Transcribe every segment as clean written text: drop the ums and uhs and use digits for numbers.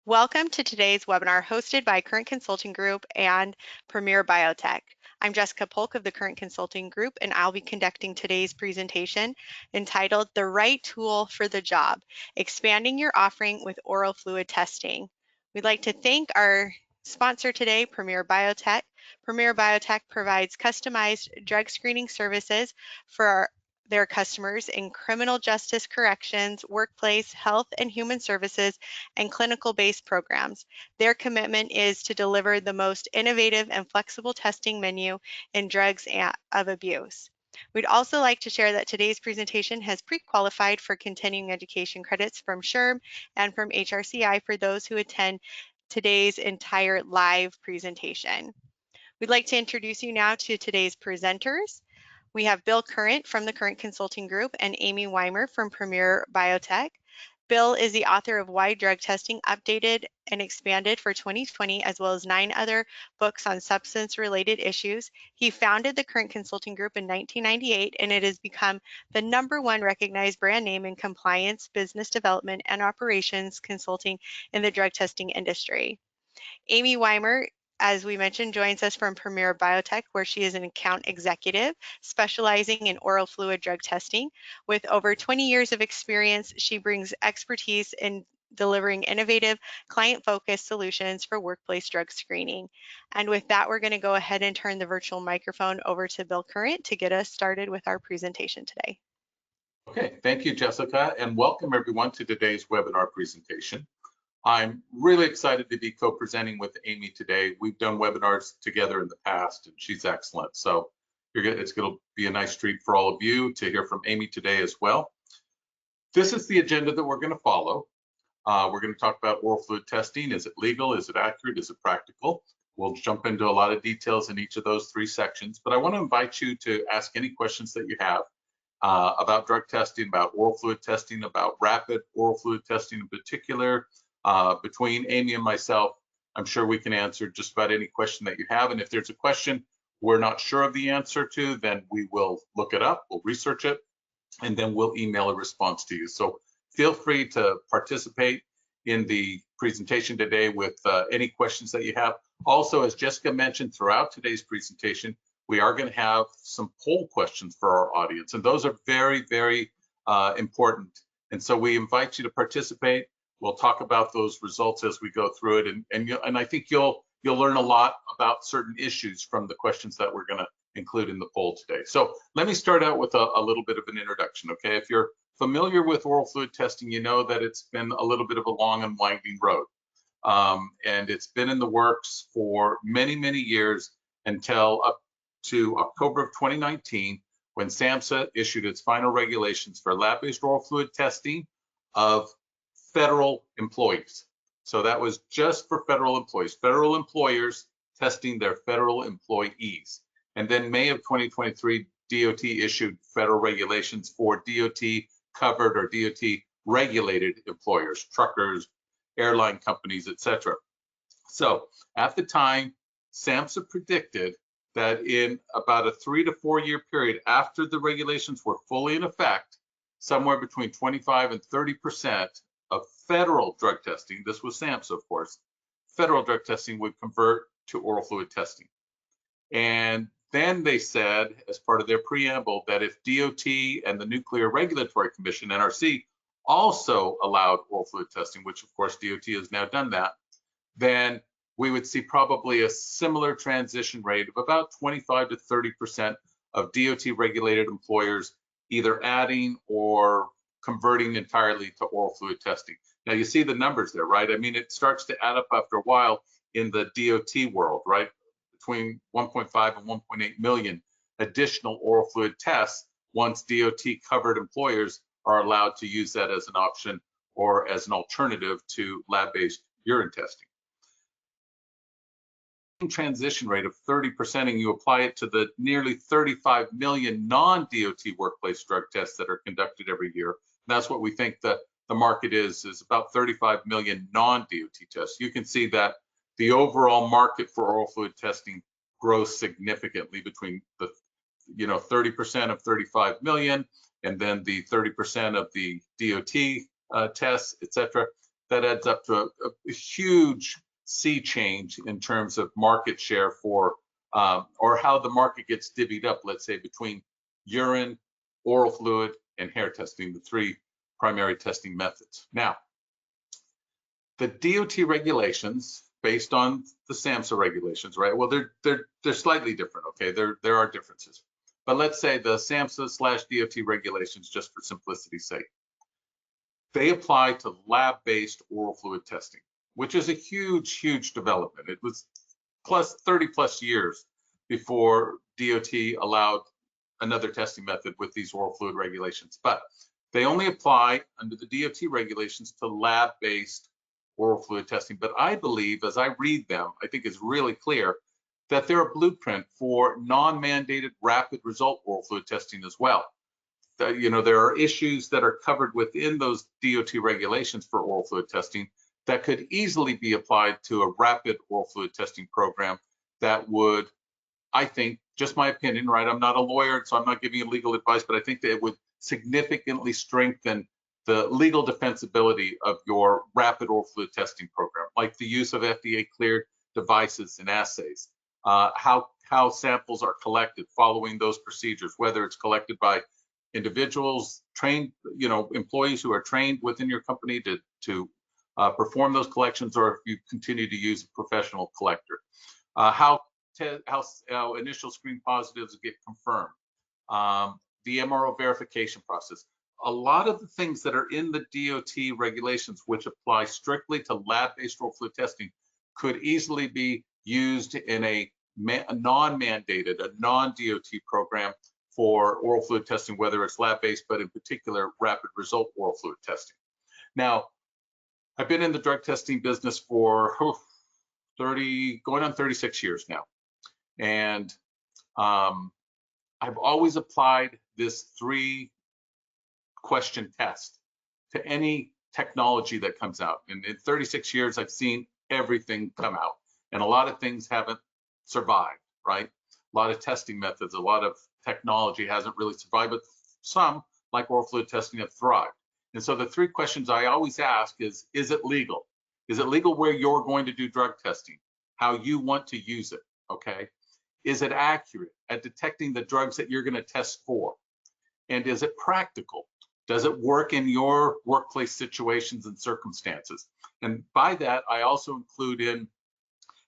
Welcome to today's webinar hosted by Current Consulting Group and Premier Biotech. I'm Jessica Polk of the Current Consulting Group, and I'll be conducting today's presentation entitled The Right Tool for the Job, Expanding Your Offering with Oral Fluid Testing. We'd like to thank our sponsor today, Premier Biotech. Premier Biotech provides customized drug screening services for their customers in criminal justice corrections, workplace, health and human services, and clinical-based programs. Their commitment is to deliver the most innovative and flexible testing menu in drugs of abuse. We'd also like to share that today's presentation has pre-qualified for continuing education credits from SHRM and from HRCI for those who attend today's entire live presentation. We'd like to introduce you now to today's presenters. We have Bill Current from the Current Consulting Group and Amy Weimer from Premier Biotech. Bill is the author of Why Drug Testing Updated and Expanded for 2020, as well as 9 other books on substance-related issues. He founded the Current Consulting Group in 1998, and it has become the #1 recognized brand name in compliance, business development, and operations consulting in the drug testing industry. Amy Weimer, as we mentioned, joins us from Premier Biotech, where she is an account executive specializing in oral fluid drug testing. With over 20 years of experience, she brings expertise in delivering innovative, client-focused solutions for workplace drug screening. And with that, we're going to go ahead and turn the virtual microphone over to Bill Current to get us started with our presentation today. Okay, thank you, Jessica, and welcome everyone to today's webinar presentation. I'm really excited to be co-presenting with Amy today. We've done webinars together in the past, and she's excellent. So it's going to be a nice treat for all of you to hear from Amy today as well. This is the agenda that we're going to follow. We're going to talk about oral fluid testing. Is it legal? Is it accurate? Is it practical? We'll jump into a lot of details in each of those 3 sections, but I want to invite you to ask any questions that you have about drug testing, about oral fluid testing, about rapid oral fluid testing in particular. Between Amy and myself, I'm sure we can answer just about any question that you have. And if there's a question we're not sure of the answer to, then we will look it up, we'll research it, and then we'll email a response to you. So feel free to participate in the presentation today with any questions that you have. Also, as Jessica mentioned, throughout today's presentation, we are going to have some poll questions for our audience, and those are very, very important. And so we invite you to participate. We'll talk about those results as we go through it, and I think you'll learn a lot about certain issues from the questions that we're going to include in the poll today. So let me start out with a little bit of an introduction, okay? If you're familiar with oral fluid testing, you know that it's been a little bit of a long and winding road, and it's been in the works for many, many years until up to October of 2019, when SAMHSA issued its final regulations for lab-based oral fluid testing of federal employees. So that was just for federal employees, federal employers testing their federal employees. And then May of 2023, DOT issued federal regulations for DOT covered or DOT regulated employers, truckers, airline companies, etc. So at the time, SAMHSA predicted that in about a 3 to 4 year period after the regulations were fully in effect, somewhere between 25 and 30% of federal drug testing, this was SAMHSA of course, federal drug testing would convert to oral fluid testing. And then they said, as part of their preamble, that if DOT and the Nuclear Regulatory Commission, NRC, also allowed oral fluid testing, which of course DOT has now done that, then we would see probably a similar transition rate of about 25 to 30% of DOT regulated employers either adding or converting entirely to oral fluid testing. Now you see the numbers there, right? I mean, it starts to add up after a while in the DOT world, right? Between 1.5 and 1.8 million additional oral fluid tests once DOT covered employers are allowed to use that as an option or as an alternative to lab-based urine testing. Transition rate of 30%, and you apply it to the nearly 35 million non-DOT workplace drug tests that are conducted every year. That's what we think the market is about 35 million non-DOT tests. You can see that the overall market for oral fluid testing grows significantly between the 30% of 35 million and then the 30% of the DOT tests, etc. that adds up to a huge sea change in terms of market share for, or how the market gets divvied up, let's say, between urine, oral fluid, and hair testing, the three primary testing methods. Now, the DOT regulations, based on the SAMHSA regulations, right? Well, they're slightly different, okay? There are differences. But let's say the SAMHSA/DOT regulations, just for simplicity's sake, they apply to lab-based oral fluid testing, which is a huge development. It was 30 plus years before DOT allowed another testing method with these oral fluid regulations. But they only apply under the DOT regulations to lab-based oral fluid testing. But I believe, as I read them, I think it's really clear that they're a blueprint for non-mandated rapid result oral fluid testing as well. You know, there are issues that are covered within those DOT regulations for oral fluid testing that could easily be applied to a rapid oral fluid testing program that would, I think, just my opinion, right? I'm not a lawyer, so I'm not giving you legal advice, but I think that it would significantly strengthen the legal defensibility of your rapid oral fluid testing program, like the use of FDA cleared devices and assays, how samples are collected following those procedures, whether it's collected by individuals trained, you know, employees who are trained within your company to perform those collections, or if you continue to use a professional collector. How initial screen positives get confirmed, the MRO verification process. A lot of the things that are in the DOT regulations, which apply strictly to lab-based oral fluid testing, could easily be used in a non-mandated, a non-DOT program for oral fluid testing, whether it's lab-based, but in particular, rapid result oral fluid testing. Now, I've been in the drug testing business for going on 36 years now. And I've always applied this 3-question test to any technology that comes out. And in 36 years, I've seen everything come out, and a lot of things haven't survived, right? A lot of testing methods, a lot of technology hasn't really survived, but some, like oral fluid testing, have thrived. And so the 3 questions I always ask is it legal? Is it legal where you're going to do drug testing, how you want to use it, okay? Is it accurate at detecting the drugs that you're going to test for? And is it practical? Does it work in your workplace situations and circumstances? And by that, I also include in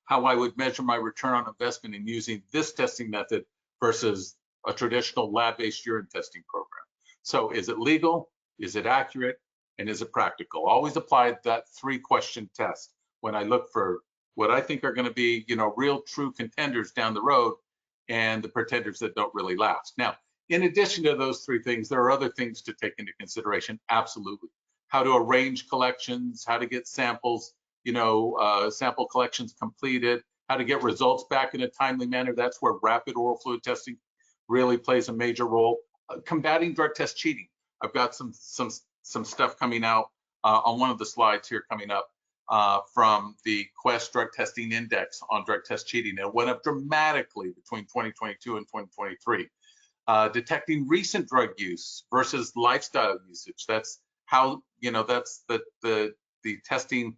how I would measure my return on investment in using this testing method versus a traditional lab-based urine testing program. So is it legal? Is it accurate? And is it practical? Always apply that 3-question test when I look for what I think are going to be, you know, real true contenders down the road and the pretenders that don't really last. Now, in addition to those 3 things, there are other things to take into consideration. Absolutely. How to arrange collections, how to get samples, you know, sample collections completed, how to get results back in a timely manner. That's where rapid oral fluid testing really plays a major role. Combating drug test cheating. I've got some stuff coming out on one of the slides here coming up from the Quest Drug Testing Index on drug test cheating. It went up dramatically between 2022 and 2023. Detecting recent drug use versus lifestyle usage. That's how, you know, that's the testing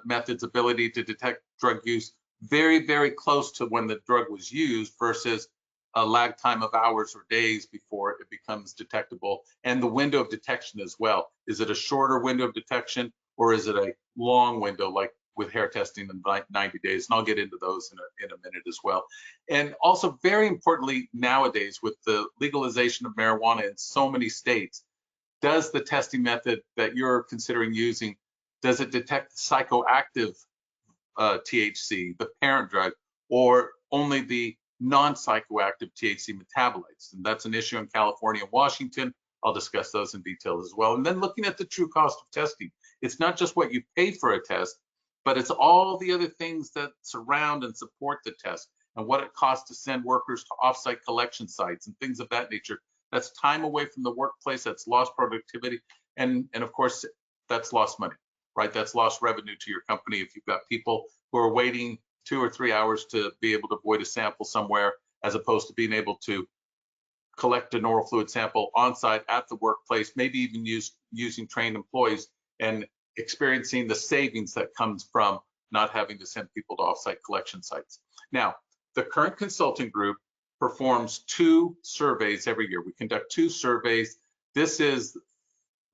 method's ability to detect drug use very close to when the drug was used versus a lag time of hours or days before it becomes detectable, and the window of detection as well. Is it a shorter window of detection, or is it a long window like with hair testing in 90 days? And I'll get into those in a minute as well. And also, very importantly, nowadays with the legalization of marijuana in so many states, does the testing method that you're considering using, does it detect psychoactive THC, the parent drug, or only the non-psychoactive THC metabolites? And that's an issue in California and Washington. I'll discuss those in detail as well. And then looking at the true cost of testing. It's not just what you pay for a test, but it's all the other things that surround and support the test, and what it costs to send workers to offsite collection sites and things of that nature. That's time away from the workplace, that's lost productivity, and of course, that's lost money, right? That's lost revenue to your company if you've got people who are waiting 2 or 3 hours to be able to void a sample somewhere, as opposed to being able to collect an oral fluid sample on site at the workplace, maybe even using trained employees, and experiencing the savings that comes from not having to send people to offsite collection sites. Now, the current consulting group performs 2 surveys every year. We conduct 2 surveys. This is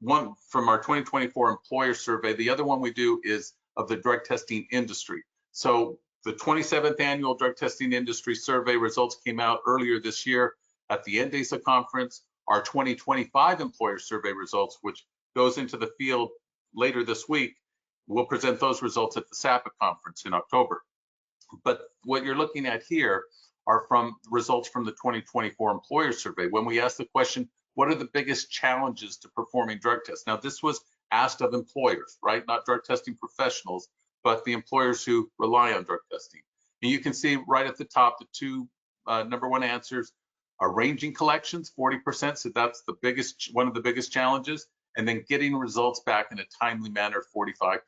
one from our 2024 employer survey. The other one we do is of the drug testing industry. So the 27th annual drug testing industry survey results came out earlier this year at the NDASA conference. Our 2025 employer survey results, which goes into the field later this week, we'll present those results at the SAPA conference in October. But what you're looking at here are from results from the 2024 employer survey. When we asked the question, what are the biggest challenges to performing drug tests? Now, this was asked of employers, right? Not drug testing professionals, but the employers who rely on drug testing. And you can see right at the top, the 2 number 1 answers: arranging collections, 40%. So that's the biggest, one of the biggest challenges. And then getting results back in a timely manner, 45%.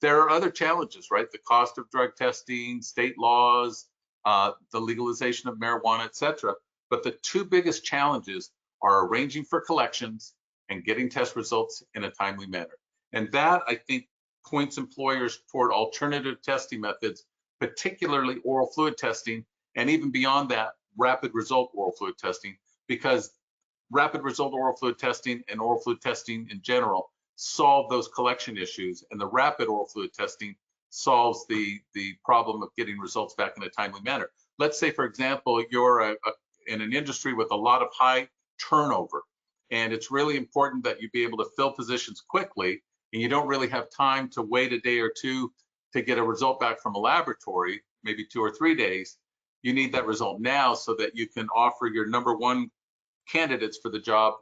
There are other challenges, right? The cost of drug testing, state laws, the legalization of marijuana, etc. But the 2 biggest challenges are arranging for collections and getting test results in a timely manner. And that, I think, points employers toward alternative testing methods, particularly oral fluid testing, and even beyond that, rapid result oral fluid testing, because rapid result oral fluid testing and oral fluid testing in general solve those collection issues, and the rapid oral fluid testing solves the problem of getting results back in a timely manner. Let's say, for example, you're in an industry with a lot of high turnover, and it's really important that you be able to fill positions quickly, and you don't really have time to wait a day or 2 to get a result back from a laboratory, maybe 2 or 3 days. You need that result now so that you can offer your number 1 candidates for the job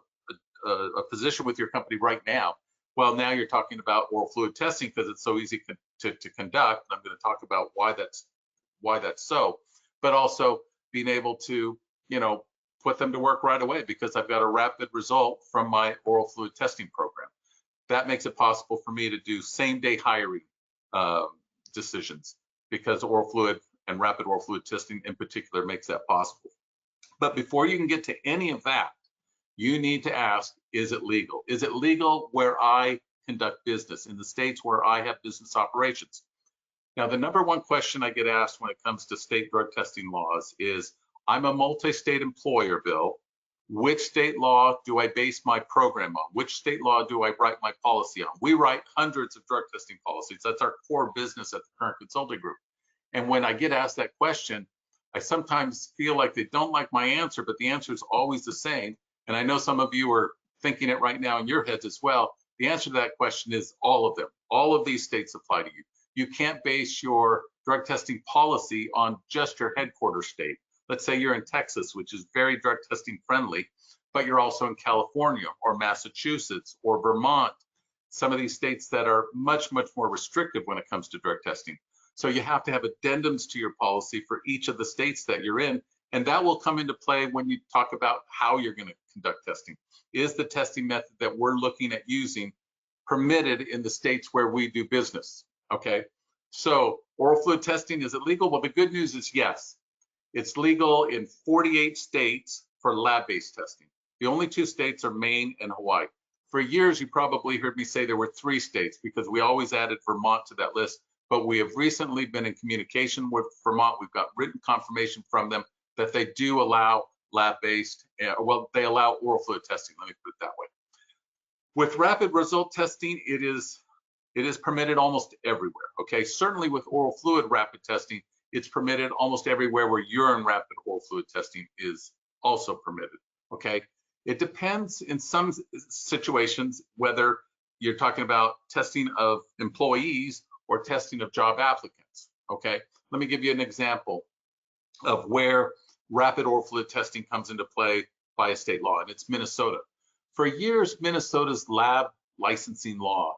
a position with your company right now. Well, now you're talking about oral fluid testing because it's so easy to conduct. And I'm going to talk about why that's so, but also being able to, put them to work right away because I've got a rapid result from my oral fluid testing program. That makes it possible for me to do same-day hiring decisions because oral fluid and rapid oral fluid testing in particular makes that possible. But before you can get to any of that, you need to ask, is it legal? Is it legal where I conduct business, in the states where I have business operations? Now, the number 1 question I get asked when it comes to state drug testing laws is, I'm a multi-state employer, Bill. Which state law do I base my program on? Which state law do I write my policy on? We write hundreds of drug testing policies. That's our core business at the Current Consulting Group. And when I get asked that question, I sometimes feel like they don't like my answer, but the answer is always the same. And I know some of you are thinking it right now in your heads as well. The answer to that question is all of them. All of these states apply to you. You can't base your drug testing policy on just your headquarters state. Let's say you're in Texas, which is very drug testing friendly, but you're also in California or Massachusetts or Vermont, some of these states that are much, much more restrictive when it comes to drug testing. So you have to have addendums to your policy for each of the states that you're in, and that will come into play when you talk about how you're going to conduct testing. Is the testing method that we're looking at using permitted in the states where we do business? Okay, so oral fluid testing, is it legal? Well, the good news is yes. It's legal in 48 states for lab-based testing. The only 2 states are Maine and Hawaii. For years, you probably heard me say there were 3 states because we always added Vermont to that list, but we have recently been in communication with Vermont. We've got written confirmation from them that they do allow lab-based, well, they allow oral fluid testing, let me put it that way. With rapid result testing, it is permitted almost everywhere, okay? Certainly with oral fluid rapid testing, it's permitted almost everywhere where urine rapid oral fluid testing is also permitted, okay? It depends in some situations whether you're talking about testing of employees or testing of job applicants, okay? Let me give you an example of where rapid oral fluid testing comes into play by a state law, and it's Minnesota. For years, Minnesota's lab licensing law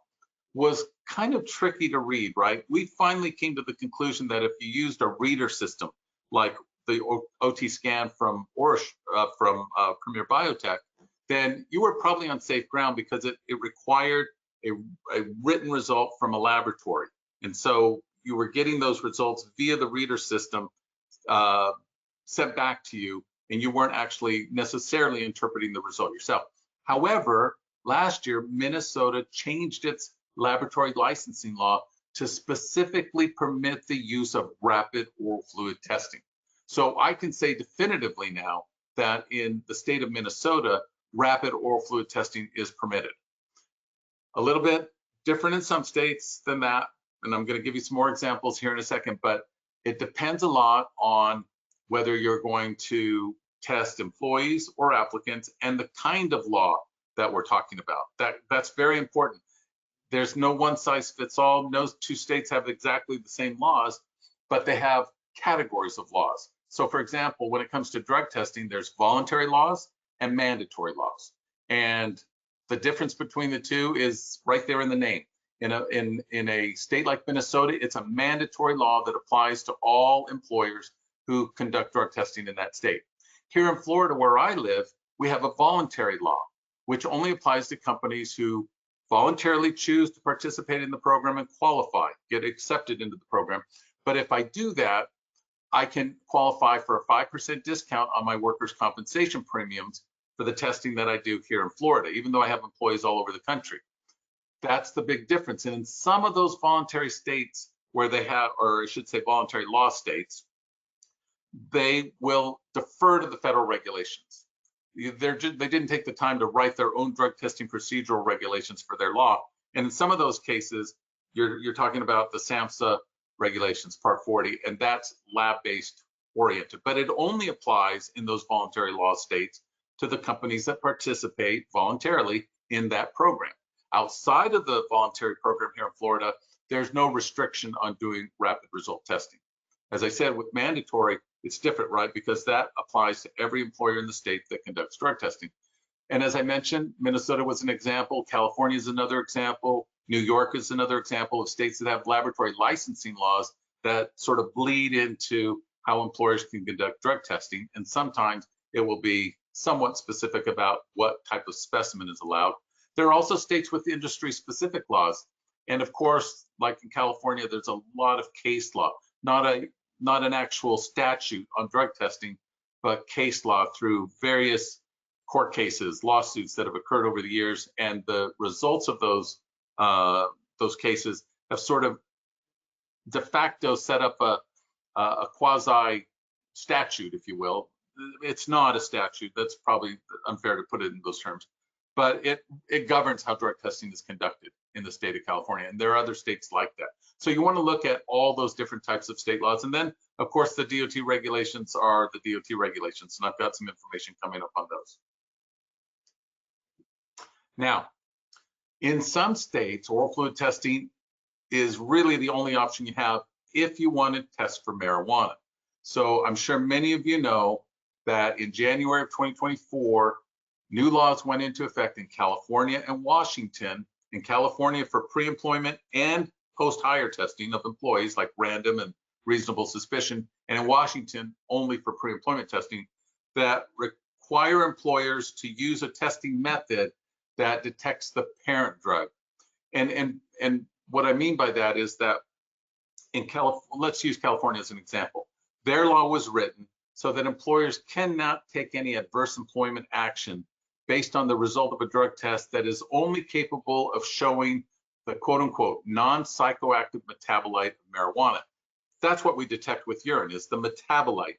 was kind of tricky to read, right? We finally came to the conclusion that if you used a reader system like the OT scan from Premier Biotech, then you were probably on safe ground because it required a written result from a laboratory. And so you were getting those results via the reader system sent back to you, and you weren't actually necessarily interpreting the result yourself. However, last year, Minnesota changed its laboratory licensing law to specifically permit the use of rapid oral fluid testing. So I can say definitively now that in the state of Minnesota, rapid oral fluid testing is permitted. A little bit different in some states than that, and I'm going to give you some more examples here in a second, but it depends a lot on whether you're going to test employees or applicants and the kind of law that we're talking about. That's very important. There's no one size fits all. No two states have exactly the same laws, but they have categories of laws. So for example, when it comes to drug testing, there's voluntary laws and mandatory laws. And the difference between the two is right there in the name. In a state like Minnesota, it's a mandatory law that applies to all employers who conduct drug testing in that state. Here in Florida, where I live, we have a voluntary law, which only applies to companies who voluntarily choose to participate in the program and qualify, get accepted into the program. But if I do that, I can qualify for a 5% discount on my workers' compensation premiums for the testing that I do here in Florida, even though I have employees all over the country. That's the big difference. And in some of those voluntary states where they have, or I should say voluntary law states, they will defer to the federal regulations. They didn't take the time to write their own drug testing procedural regulations for their law. And in some of those cases, you're talking about the SAMHSA regulations, Part 40, and that's lab-based oriented. But it only applies in those voluntary law states to the companies that participate voluntarily in that program. Outside of the voluntary program here in Florida, there's no restriction on doing rapid result testing. As I said, with mandatory, it's different, right? Because that applies to every employer in the state that conducts drug testing. And as I mentioned, Minnesota was an example, California is another example, New York is another example of states that have laboratory licensing laws that sort of bleed into how employers can conduct drug testing. And sometimes it will be somewhat specific about what type of specimen is allowed. There are also states with industry-specific laws. And of course, like in California, there's a lot of case law, not an actual statute on drug testing, but case law through various court cases, lawsuits that have occurred over the years. And the results of those cases have sort of de facto set up a quasi statute, if you will. It's not a statute. That's probably unfair to put it in those terms. But it governs how drug testing is conducted in the state of California, and there are other states like that. So you want to look at all those different types of state laws, and then of course the DOT regulations are the DOT regulations, and I've got some information coming up on those. Now, in some states, oral fluid testing is really the only option you have if you want to test for marijuana. So I'm sure many of you know that in January of 2024, new laws went into effect in California and Washington. In California for pre-employment and post-hire testing of employees like random and reasonable suspicion, and in Washington only for pre-employment testing, that require employers to use a testing method that detects the parent drug. And what I mean by that is that in California, let's use California as an example. Their law was written so that employers cannot take any adverse employment action based on the result of a drug test that is only capable of showing the quote unquote non-psychoactive metabolite of marijuana. That's what we detect with urine, is the metabolite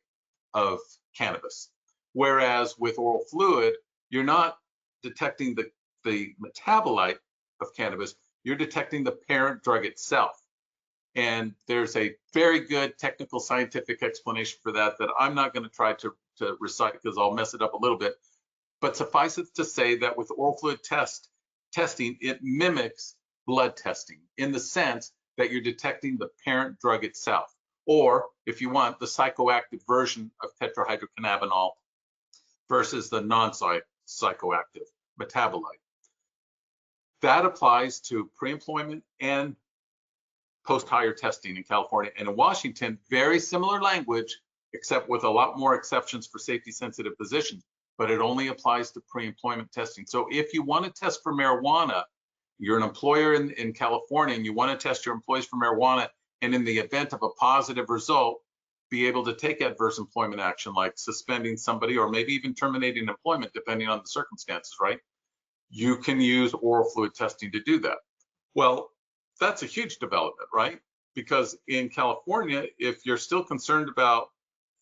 of cannabis. Whereas with oral fluid, you're not detecting the metabolite of cannabis, you're detecting the parent drug itself. And there's a very good technical scientific explanation for that I'm not going to try to recite because I'll mess it up a little bit. But suffice it to say that with oral fluid testing, it mimics blood testing in the sense that you're detecting the parent drug itself, or if you want, the psychoactive version of tetrahydrocannabinol versus the non-psychoactive metabolite. That applies to pre-employment and post-hire testing in California. And in Washington, very similar language, except with a lot more exceptions for safety-sensitive positions, but it only applies to pre-employment testing. So if you want to test for marijuana, you're an employer in California and you want to test your employees for marijuana, and in the event of a positive result, be able to take adverse employment action like suspending somebody or maybe even terminating employment depending on the circumstances, right? You can use oral fluid testing to do that. Well, that's a huge development, right? Because in California, if you're still concerned about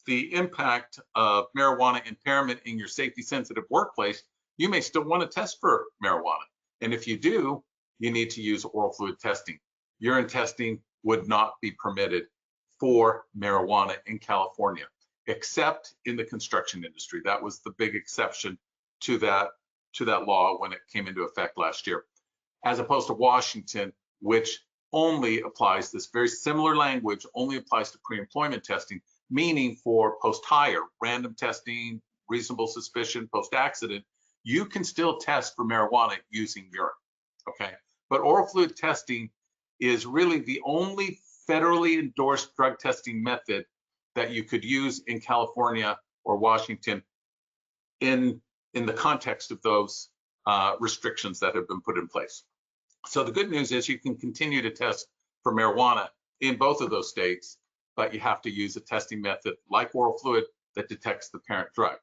the impact of marijuana impairment in your safety sensitive workplace, you may still want to test for marijuana. And if you do, you need to use oral fluid testing. Urine testing would not be permitted for marijuana in California, except in the construction industry. That was the big exception to that law when it came into effect last year, as opposed to Washington, which only applies, this very similar language only applies to pre-employment testing, meaning for post-hire, random testing, reasonable suspicion, post-accident, you can still test for marijuana using urine, okay? But oral fluid testing is really the only federally endorsed drug testing method that you could use in California or Washington in the context of those restrictions that have been put in place. So the good news is you can continue to test for marijuana in both of those states, but you have to use a testing method like oral fluid that detects the parent drug.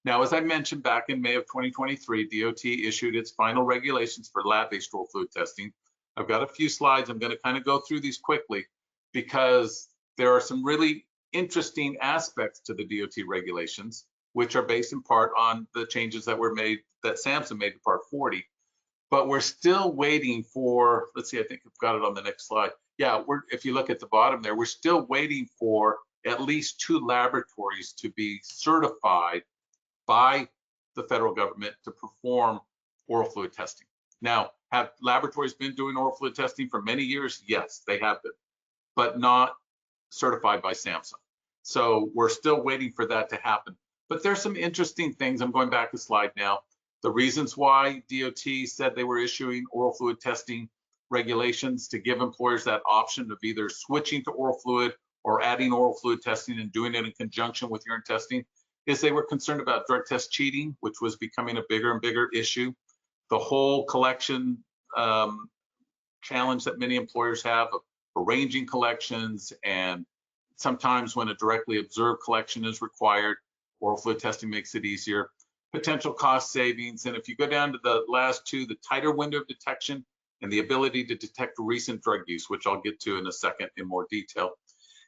Now, as I mentioned, back in May of 2023, DOT issued its final regulations for lab-based oral fluid testing. I've got a few slides. I'm going to kind of go through these quickly because there are some really interesting aspects to the DOT regulations, which are based in part on the changes that were made, that SAMHSA made to Part 40. But we're still waiting for, let's see, I think I've got it on the next slide. Yeah, if you look at the bottom there, we're still waiting for at least 2 laboratories to be certified by the federal government to perform oral fluid testing. Now, have laboratories been doing oral fluid testing for many years? Yes, they have been, but not certified by SAMHSA. So we're still waiting for that to happen. But there's some interesting things. I'm going back a slide now. The reasons why DOT said they were issuing oral fluid testing regulations to give employers that option of either switching to oral fluid or adding oral fluid testing and doing it in conjunction with urine testing is they were concerned about drug test cheating, which was becoming a bigger and bigger issue. The whole collection challenge that many employers have of arranging collections, and sometimes when a directly observed collection is required, oral fluid testing makes it easier. Potential cost savings, and if you go down to the last 2, the tighter window of detection and the ability to detect recent drug use, which I'll get to in a second in more detail.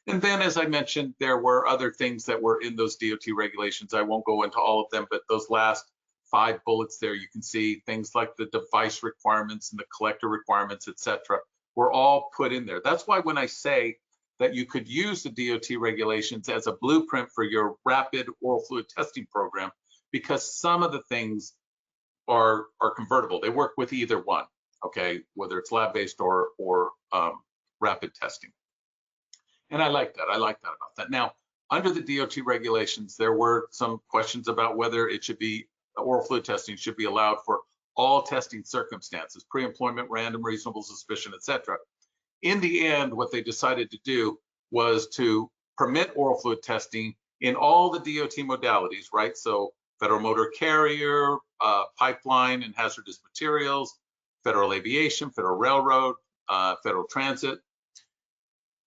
And then, as I mentioned, there were other things that were in those DOT regulations. I won't go into all of them, but those last 5 bullets there, you can see things like the device requirements and the collector requirements, et cetera, were all put in there. That's why when I say that you could use the DOT regulations as a blueprint for your rapid oral fluid testing program, because some of the things are convertible. They work with either one, okay, whether it's lab-based or rapid testing. And I like that. I like that about that. Now, under the DOT regulations, there were some questions about whether it should be, oral fluid testing should be allowed for all testing circumstances, pre-employment, random, reasonable suspicion, et cetera. In the end, what they decided to do was to permit oral fluid testing in all the DOT modalities, right? So federal motor carrier, pipeline and hazardous materials, federal aviation, federal railroad, federal transit.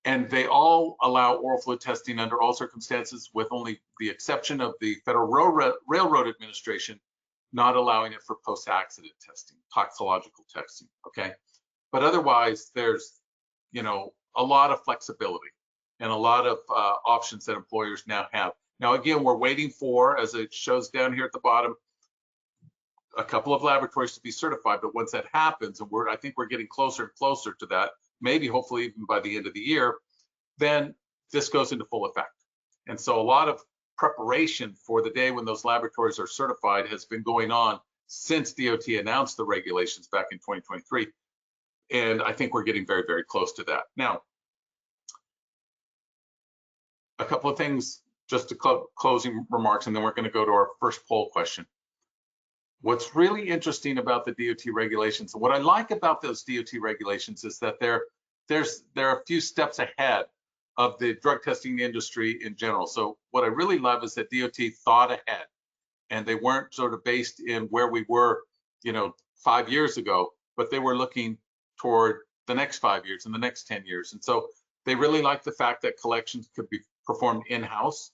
And they all allow oral fluid testing under all circumstances, with only the exception of the Federal Railroad Administration not allowing it for post-accident testing, toxicological testing, okay? But otherwise, there's, you know, a lot of flexibility and a lot of options that employers now have. Now, again, we're waiting for, as it shows down here at the bottom, a couple of laboratories to be certified. But once that happens, and I think we're getting closer and closer to that, maybe hopefully even by the end of the year, then this goes into full effect. And so a lot of preparation for the day when those laboratories are certified has been going on since DOT announced the regulations back in 2023. And I think we're getting very, very close to that. Now, a couple of things, just to closing remarks, and then we're going to go to our first poll question. What's really interesting about the DOT regulations, and what I like about those DOT regulations, is that they're a few steps ahead of the drug testing industry in general. So what I really love is that DOT thought ahead, and they weren't sort of based in where we were, you know, 5 years ago, but they were looking toward the next 5 years and the next 10 years. And so they really like the fact that collections could be performed in-house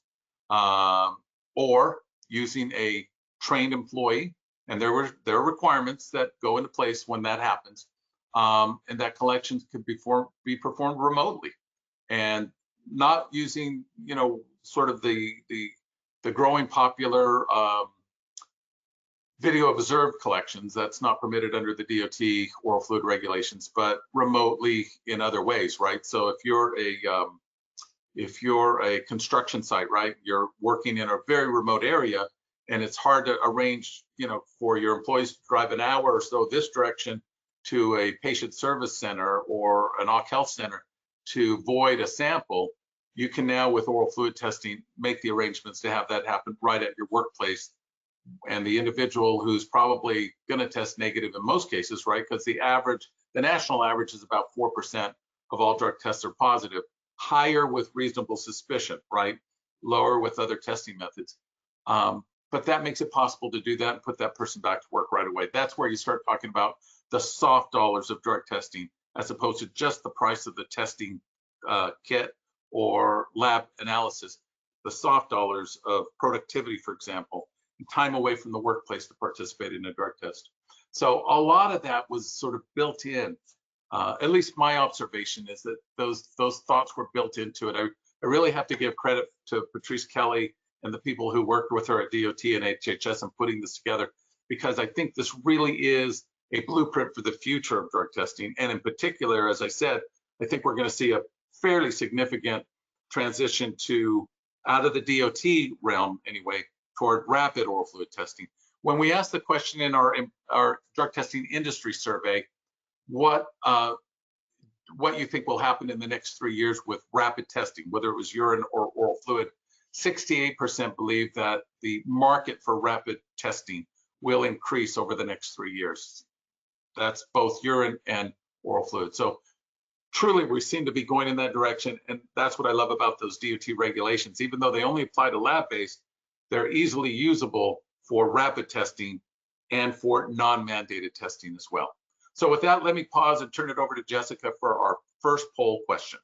or using a trained employee. And there are requirements that go into place when that happens. and that collections could be performed remotely and not using, sort of the growing popular video observed collections. That's not permitted under the DOT oral fluid regulations, but remotely in other ways, right? So if you're a construction site, right, you're working in a very remote area and it's hard to arrange, for your employees to drive an hour or so this direction to a patient service center or an OC health center to void a sample, you can now with oral fluid testing make the arrangements to have that happen right at your workplace. And the individual who's probably going to test negative in most cases, right, because the national average is about 4% of all drug tests are positive, higher with reasonable suspicion, right, lower with other testing methods. But that makes it possible to do that and put that person back to work right away. That's where you start talking about the soft dollars of drug testing, as opposed to just the price of the testing kit or lab analysis. The soft dollars of productivity, for example, and time away from the workplace to participate in a drug test. So a lot of that was sort of built in. At least my observation is that those thoughts were built into it. I really have to give credit to Patrice Kelly and the people who worked with her at DOT and HHS in putting this together, because I think this really is a blueprint for the future of drug testing. And in particular, as I said, I think we're going to see a fairly significant transition out of the DOT realm anyway, toward rapid oral fluid testing. When we asked the question in our drug testing industry survey, what you think will happen in the next 3 years with rapid testing, whether it was urine or oral fluid, 68% believe that the market for rapid testing will increase over the next 3 years. That's both urine and oral fluid. So truly, we seem to be going in that direction. And that's what I love about those DOT regulations. Even though they only apply to lab-based, they're easily usable for rapid testing and for non-mandated testing as well. So with that, let me pause and turn it over to Jessica for our first poll question.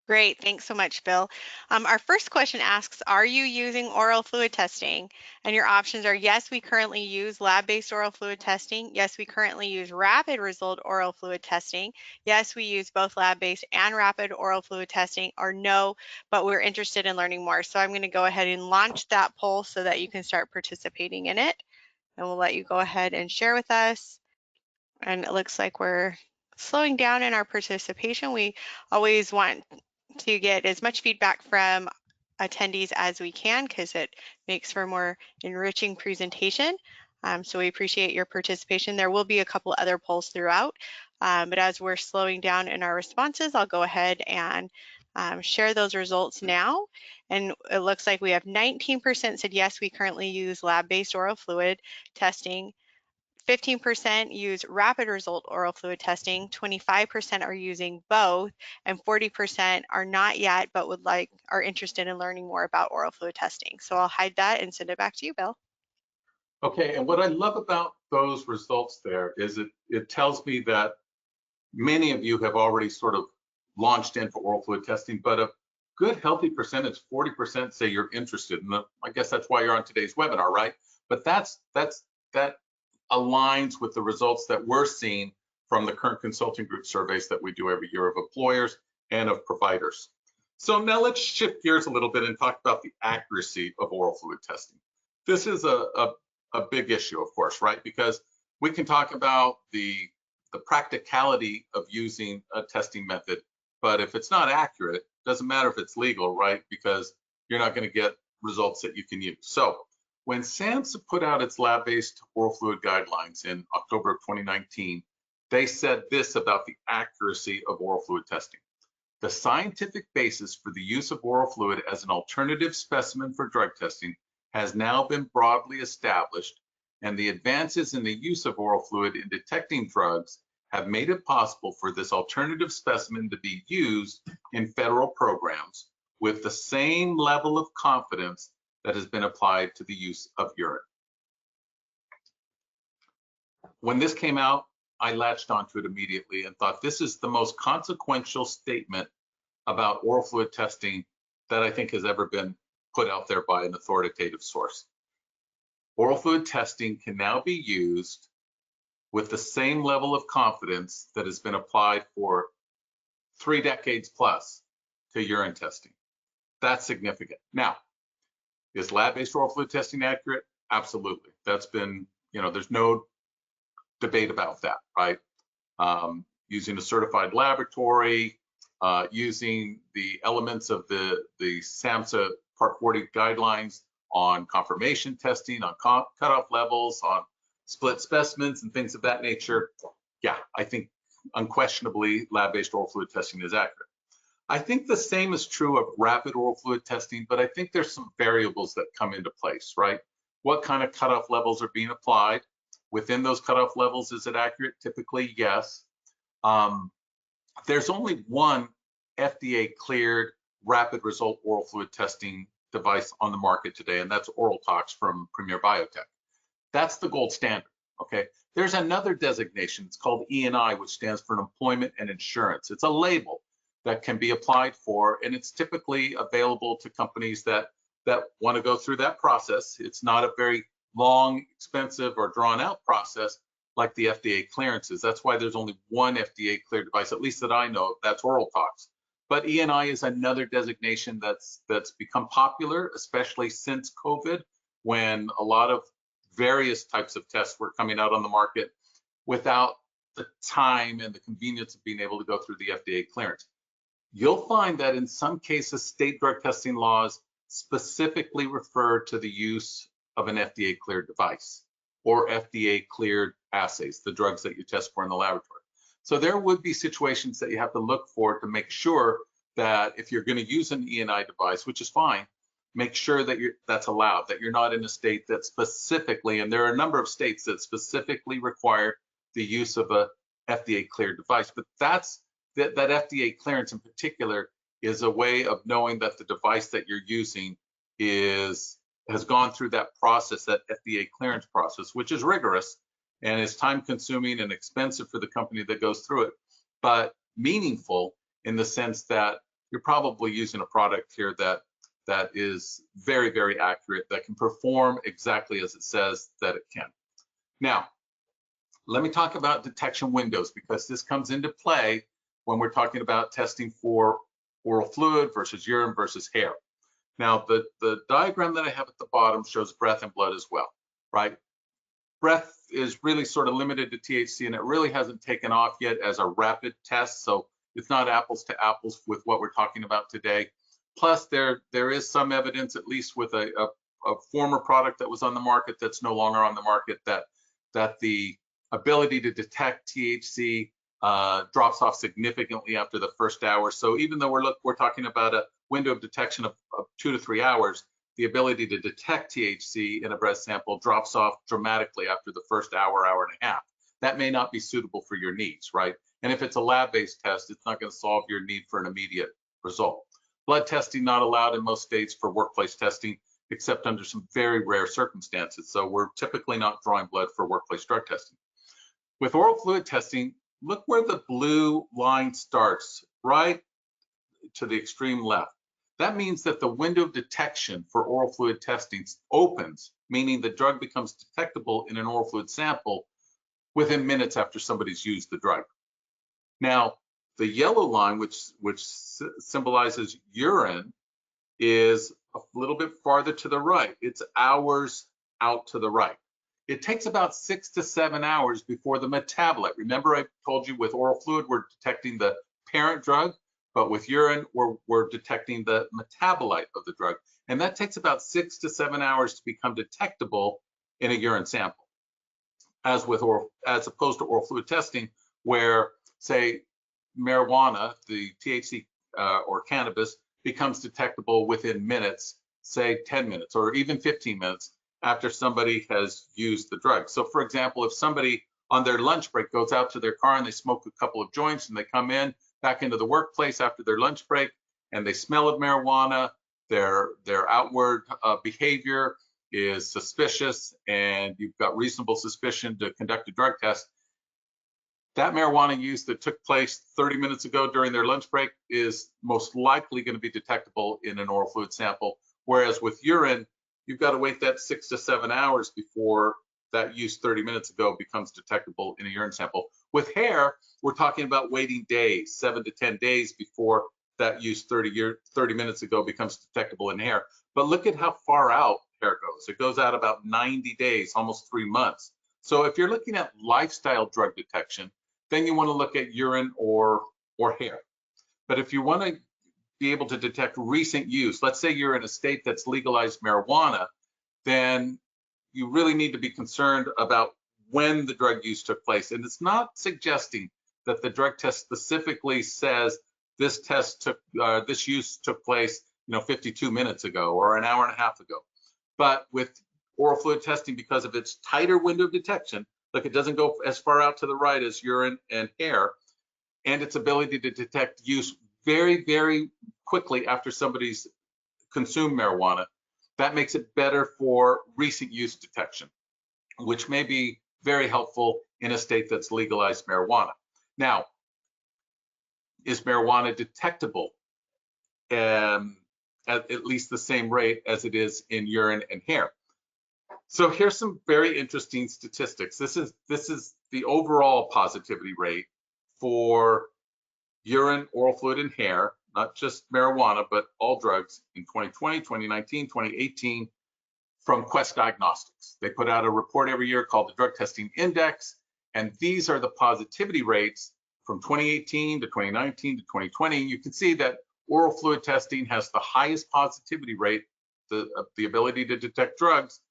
Great, thanks so much, Bill. Our first question asks, are you using oral fluid testing? And your options are yes, we currently use lab-based oral fluid testing. Yes, we currently use rapid result oral fluid testing. Yes, we use both lab-based and rapid oral fluid testing, or no, but we're interested in learning more. So I'm going to go ahead and launch that poll so that you can start participating in it. And we'll let you go ahead and share with us. And it looks like we're slowing down in our participation. We always want to get as much feedback from attendees as we can because it makes for a more enriching presentation. So we appreciate your participation. There will be a couple other polls throughout, but as we're slowing down in our responses, I'll go ahead and share those results now. And it looks like we have 19% said yes, we currently use lab-based oral fluid testing. 15% use rapid result oral fluid testing, 25% are using both, and 40% are not yet, but are interested in learning more about oral fluid testing. So I'll hide that and send it back to you, Bill. Okay, and what I love about those results there is it tells me that many of you have already sort of launched in for oral fluid testing, but a good healthy percentage, 40% say you're interested. And I guess that's why you're on today's webinar, right? But that aligns with the results that we're seeing from the current consulting group surveys that we do every year of employers and of providers. So now let's shift gears a little bit and talk about the accuracy of oral fluid testing. This is a big issue, of course, right? Because we can talk about the practicality of using a testing method, but if it's not accurate, it doesn't matter if it's legal, right? Because you're not going to get results that you can use. So when SAMHSA put out its lab-based oral fluid guidelines in October of 2019, they said this about the accuracy of oral fluid testing. The scientific basis for the use of oral fluid as an alternative specimen for drug testing has now been broadly established, and the advances in the use of oral fluid in detecting drugs have made it possible for this alternative specimen to be used in federal programs with the same level of confidence that has been applied to the use of urine. When this came out, I latched onto it immediately and thought this is the most consequential statement about oral fluid testing that I think has ever been put out there by an authoritative source. Oral fluid testing can now be used with the same level of confidence that has been applied for 3 decades plus to urine testing. That's significant. Now, is lab-based oral fluid testing accurate? Absolutely. That's been, there's no debate about that, right? Using a certified laboratory, using the elements of the SAMHSA Part 40 guidelines on confirmation testing, on cutoff levels, on split specimens and things of that nature. Yeah, I think unquestionably lab-based oral fluid testing is accurate. I think the same is true of rapid oral fluid testing, but I think there's some variables that come into place, right? What kind of cutoff levels are being applied? Within those cutoff levels, is it accurate? Typically, yes. There's only one FDA cleared rapid result oral fluid testing device on the market today, and that's OralTox from Premier Biotech. That's the gold standard, okay? There's another designation, it's called E&I, which stands for Employment and Insurance. It's a label that can be applied for, and it's typically available to companies that want to go through that process. It's not a very long, expensive, or drawn out process like the FDA clearances. That's why there's only one FDA cleared device, at least that I know of, that's OralTox. But E&I is another designation that's become popular, especially since COVID, when a lot of various types of tests were coming out on the market without the time and the convenience of being able to go through the FDA clearance. You'll find that in some cases, state drug testing laws specifically refer to the use of an FDA cleared device or FDA cleared assays, the drugs that you test for in the laboratory. So there would be situations that you have to look for to make sure that if you're going to use an E&I device, which is fine, make sure that that's allowed, that you're not in a state that specifically, and there are a number of states that specifically require the use of a FDA cleared device. But that FDA clearance in particular is a way of knowing that the device that you're using has gone through that process, that FDA clearance process, which is rigorous and is time consuming and expensive for the company that goes through it, but meaningful in the sense that you're probably using a product here that is very, very accurate, that can perform exactly as it says that it can. Now, let me talk about detection windows, because this comes into play when we're talking about testing for oral fluid versus urine versus hair. Now, the diagram that I have at the bottom shows breath and blood as well, right? Breath is really sort of limited to THC, and it really hasn't taken off yet as a rapid test, so it's not apples to apples with what we're talking about today. Plus, there is some evidence, at least with a former product that was on the market that's no longer on the market, that the ability to detect THC drops off significantly after the first hour. So even though we're talking about a window of detection of 2 to 3 hours, the ability to detect THC in a breath sample drops off dramatically after the first hour, hour and a half. That may not be suitable for your needs, right? And if it's a lab-based test, it's not going to solve your need for an immediate result. Blood testing not allowed in most states for workplace testing, except under some very rare circumstances. So we're typically not drawing blood for workplace drug testing. With oral fluid testing, look where the blue line starts, right to the extreme left. That means that the window of detection for oral fluid testing opens, meaning the drug becomes detectable in an oral fluid sample within minutes after somebody's used the drug. Now, the yellow line, which symbolizes urine, is a little bit farther to the right. It's hours out to the right. It takes about 6 to 7 hours before the metabolite. Remember, I told you with oral fluid, we're detecting the parent drug, but with urine, we're detecting the metabolite of the drug. And that takes about 6 to 7 hours to become detectable in a urine sample, as opposed to oral fluid testing, where, say, marijuana, the THC or cannabis, becomes detectable within minutes, say 10 minutes or even 15 minutes after somebody has used the drug. So for example, if somebody on their lunch break goes out to their car and they smoke a couple of joints and they come in back into the workplace after their lunch break and they smell of marijuana, their outward behavior is suspicious and you've got reasonable suspicion to conduct a drug test, that marijuana use that took place 30 minutes ago during their lunch break is most likely going to be detectable in an oral fluid sample. Whereas with urine, you've got to wait that 6 to 7 hours before that use 30 minutes ago becomes detectable in a urine sample. With hair, we're talking about waiting days, 7 to 10 days before that use 30 minutes ago becomes detectable in hair. But look at how far out hair goes. It goes out about 90 days, almost 3 months. So if you're looking at lifestyle drug detection, then you want to look at urine or hair. But if you want to be able to detect recent use, let's say you're in a state that's legalized marijuana, then you really need to be concerned about when the drug use took place. And it's not suggesting that the drug test specifically says this use took place, 52 minutes ago or an hour and a half ago. But with oral fluid testing, because of its tighter window of detection, look, it doesn't go as far out to the right as urine and hair, and its ability to detect use very, very quickly after somebody's consumed marijuana, that makes it better for recent use detection, which may be very helpful in a state that's legalized marijuana. Now, is marijuana detectable at least the same rate as it is in urine and hair? So here's some very interesting statistics. This is the overall positivity rate for urine, oral fluid, and hair, not just marijuana, but all drugs in 2020, 2019, 2018 from Quest Diagnostics. They put out a report every year called the Drug Testing Index, and these are the positivity rates from 2018 to 2019 to 2020. You can see that oral fluid testing has the highest positivity rate, the ability to detect drugs,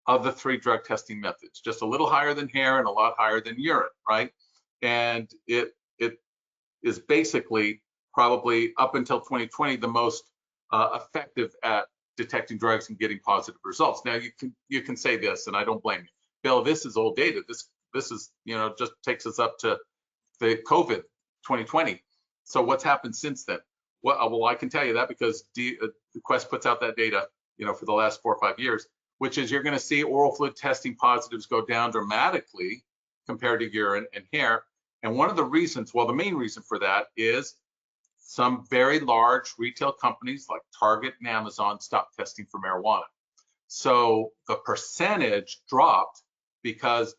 of the 3 drug testing methods, just a little higher than hair and a lot higher than urine, right? And it is basically probably up until 2020 the most effective at detecting drugs and getting positive results. Now you can say this, and I don't blame you, Bill. This is old data. This is just takes us up to the COVID 2020. So what's happened since then? Well, I can tell you that because Quest puts out that data, for the last 4 or 5 years, which is you're going to see oral fluid testing positives go down dramatically compared to urine and hair. And one of the reasons, well, the main reason for that is some very large retail companies like Target and Amazon stopped testing for marijuana. So the percentage dropped because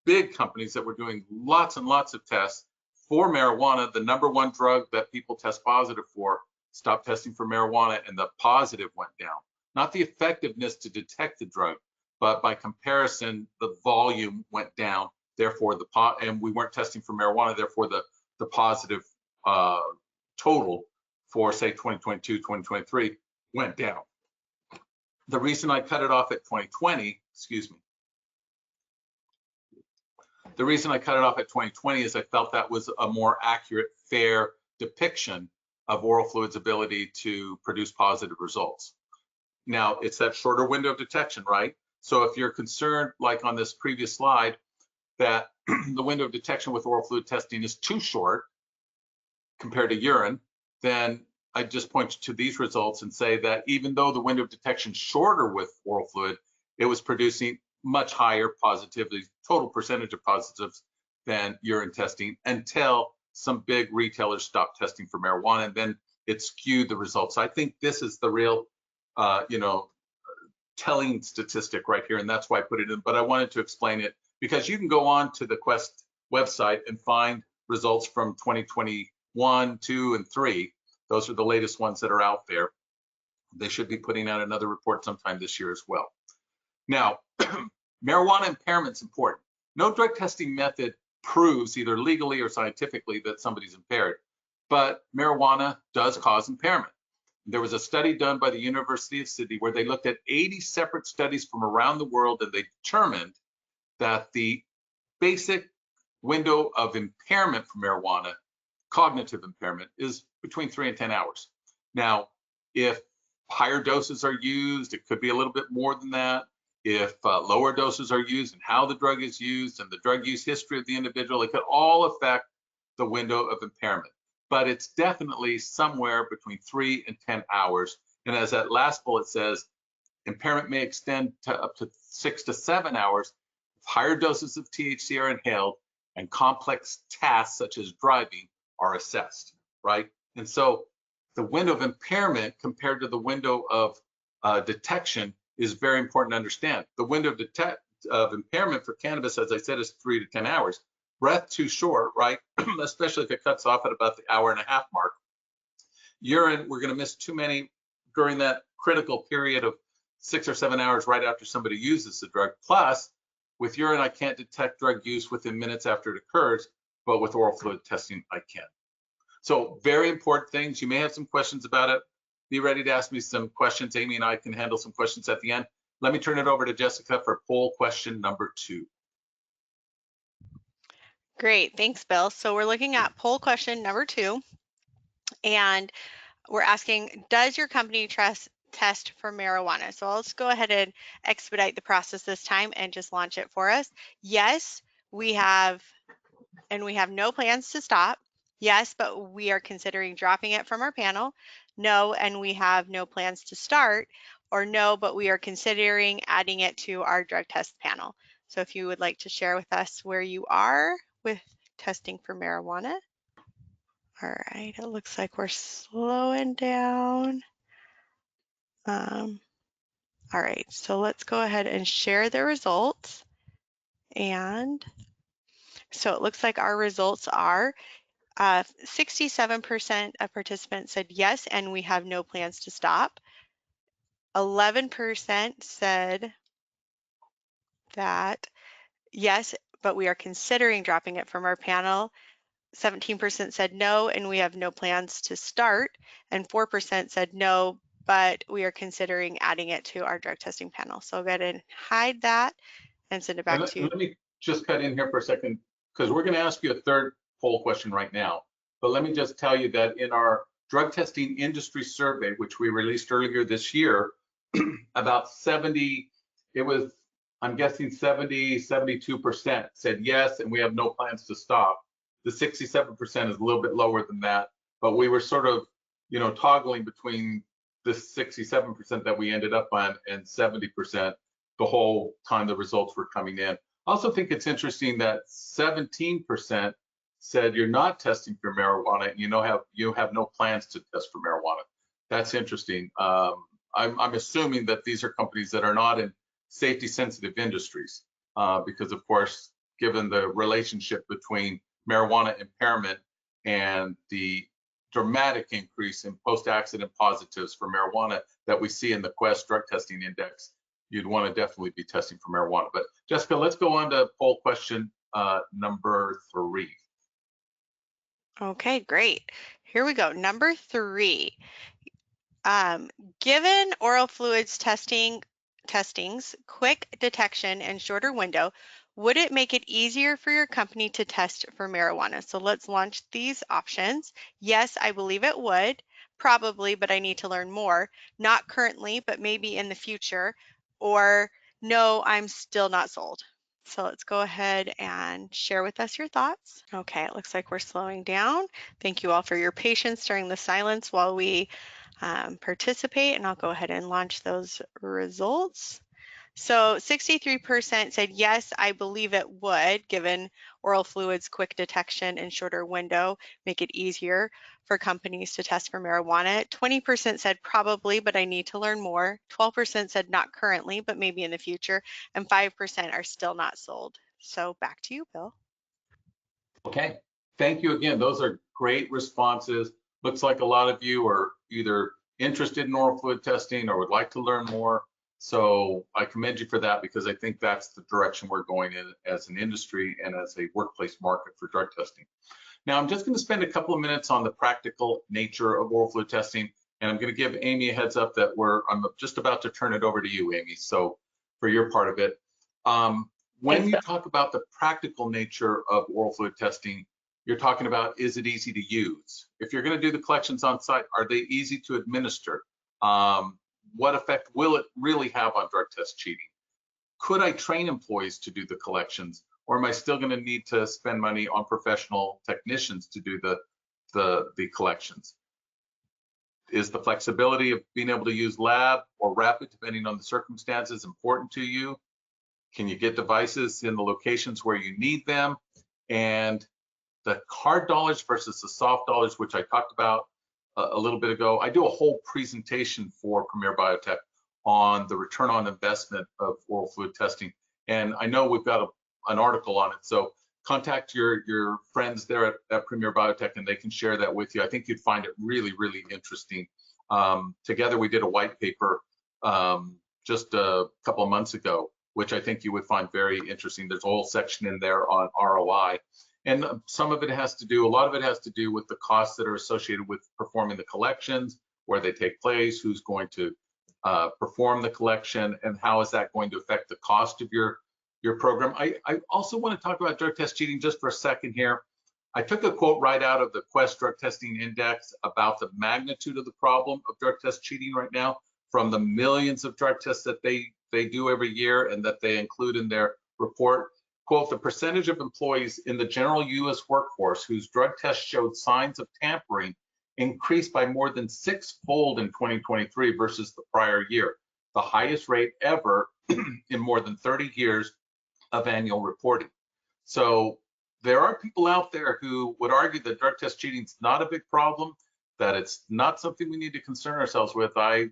big companies that were doing lots and lots of tests for marijuana, the #1 drug that people test positive for, stopped testing for marijuana, and the positive went down. Not the effectiveness to detect the drug, but by comparison, the volume went down. Therefore, and we weren't testing for marijuana. Therefore, the positive total for say 2022, 2023 went down. The reason I cut it off at 2020, the reason I cut it off at 2020 is I felt that was a more accurate, fair depiction of oral fluid's ability to produce positive results. Now, it's that shorter window of detection, right? So if you're concerned, like on this previous slide, that the window of detection with oral fluid testing is too short compared to urine, then I just point you to these results and say that even though the window of detection is shorter with oral fluid, it was producing much higher positivity, total percentage of positives than urine testing until some big retailers stopped testing for marijuana, and then it skewed the results. I think this is the real telling statistic right here, and that's why I put it in, but I wanted to explain it because you can go on to the Quest website and find results from 2021, 2, and 3. Those are the latest ones that are out there. They should be putting out another report sometime this year as well. Now, marijuana impairment is important. No drug testing method proves either legally or scientifically that somebody's impaired, but marijuana does cause impairment. There was a study done by the University of Sydney where they looked at 80 separate studies from around the world, and they determined that the basic window of impairment for marijuana, cognitive impairment, is between 3 and 10 hours. Now, if higher doses are used, it could be a little bit more than that. If lower doses are used and how the drug is used and the drug use history of the individual, it could all affect the window of impairment. But it's definitely somewhere between 3 and 10 hours. And as that last bullet says, impairment may extend to up to 6 to 7 hours if higher doses of THC are inhaled and complex tasks such as driving are assessed, right? And so the window of impairment compared to the window of detection is very important to understand. The window of of impairment for cannabis, as I said, is 3 to 10 hours. Breath too short, right? Especially if it cuts off at about the hour-and-a-half mark. Urine, we're going to miss too many during that critical period of 6 or 7 hours right after somebody uses the drug. Plus, with urine, I can't detect drug use within minutes after it occurs, but with oral fluid testing, I can. So very important things. You may have some questions about it. Be ready to ask me some questions. Amy and I can handle some questions at the end. Let me turn it over to Jessica for poll question number 2. Great, thanks, Bill. So we're looking at poll question number 2, and we're asking, does your company test for marijuana? So let's go ahead and expedite the process this time and just launch it for us. Yes, we have, and we have no plans to stop. Yes, but we are considering dropping it from our panel. No, and we have no plans to start. Or no, but we are considering adding it to our drug test panel. So if you would like to share with us where you are with testing for marijuana. All right, it looks like we're slowing down. All right, so let's go ahead and share the results. And so it looks like our results are 67% of participants said yes, and we have no plans to stop. 11% said that yes, but we are considering dropping it from our panel. 17% said no, and we have no plans to start. And 4% said no, but we are considering adding it to our drug testing panel. So I'll go ahead and hide that and send it back to you. Let me just cut in here for a second, because we're going to ask you a third poll question right now. But let me just tell you that in our drug testing industry survey, which we released earlier this year, about 70, it was, I'm guessing 72% said yes, and we have no plans to stop. The 67% is a little bit lower than that, but we were sort of, toggling between the 67% that we ended up on and 70% the whole time the results were coming in. I also think it's interesting that 17% said you're not testing for marijuana and you have no plans to test for marijuana. That's interesting. I'm assuming that these are companies that are not in safety sensitive industries because of course, given the relationship between marijuana impairment and the dramatic increase in post-accident positives for marijuana that we see in the Quest drug testing index, you'd want to definitely be testing for marijuana. But Jessica, let's go on to poll question number 3. Okay, great. Here we go. Number 3. Given oral fluids testings, quick detection and shorter window, would it make it easier for your company to test for marijuana? So let's launch these options. Yes, I believe it would. Probably, but I need to learn more. Not currently, but maybe in the future. Or no, I'm still not sold. So let's go ahead and share with us your thoughts. Okay, it looks like we're slowing down. Thank you all for your patience during the silence while we participate, and I'll go ahead and launch those results. So 63% said yes, I believe it would, given oral fluids quick detection and shorter window, make it easier for companies to test for marijuana. 20% said probably, but I need to learn more. 12% said not currently, but maybe in the future. And 5% are still not sold. So back to you, Bill. Okay, thank you again. Those are great responses. Looks like a lot of you are either interested in oral fluid testing or would like to learn more. So I commend you for that because I think that's the direction we're going in as an industry and as a workplace market for drug testing. Now, I'm just going to spend a couple of minutes on the practical nature of oral fluid testing, and I'm going to give Amy a heads up that I'm just about to turn it over to you, Amy, so for your part of it. When you talk about the practical nature of oral fluid testing, you're talking about, is it easy to use? If you're going to do the collections on site, are they easy to administer? What effect will it really have on drug test cheating? Could I train employees to do the collections, or am I still going to need to spend money on professional technicians to do the collections? Is the flexibility of being able to use lab or rapid, depending on the circumstances, important to you? Can you get devices in the locations where you need them? And the hard dollars versus the soft dollars, which I talked about a little bit ago. I do a whole presentation for Premier Biotech on the return on investment of oral fluid testing. And I know we've got an article on it. So contact your friends there at Premier Biotech and they can share that with you. I think you'd find it really, really interesting. Together we did a white paper just a couple of months ago, which I think you would find very interesting. There's a whole section in there on ROI. And some of it has to do, a lot of it has to do with the costs that are associated with performing the collections, where they take place, who's going to perform the collection, and how is that going to affect the cost of your program. I also want to talk about drug test cheating just for a second here. I took a quote right out of the Quest Drug Testing Index about the magnitude of the problem of drug test cheating right now, from the millions of drug tests that they do every year and that they include in their report. Quote, the percentage of employees in the general US workforce whose drug tests showed signs of tampering increased by more than 6-fold in 2023 versus the prior year, the highest rate ever in more than 30 years of annual reporting. So there are people out there who would argue that drug test cheating is not a big problem, that it's not something we need to concern ourselves with. I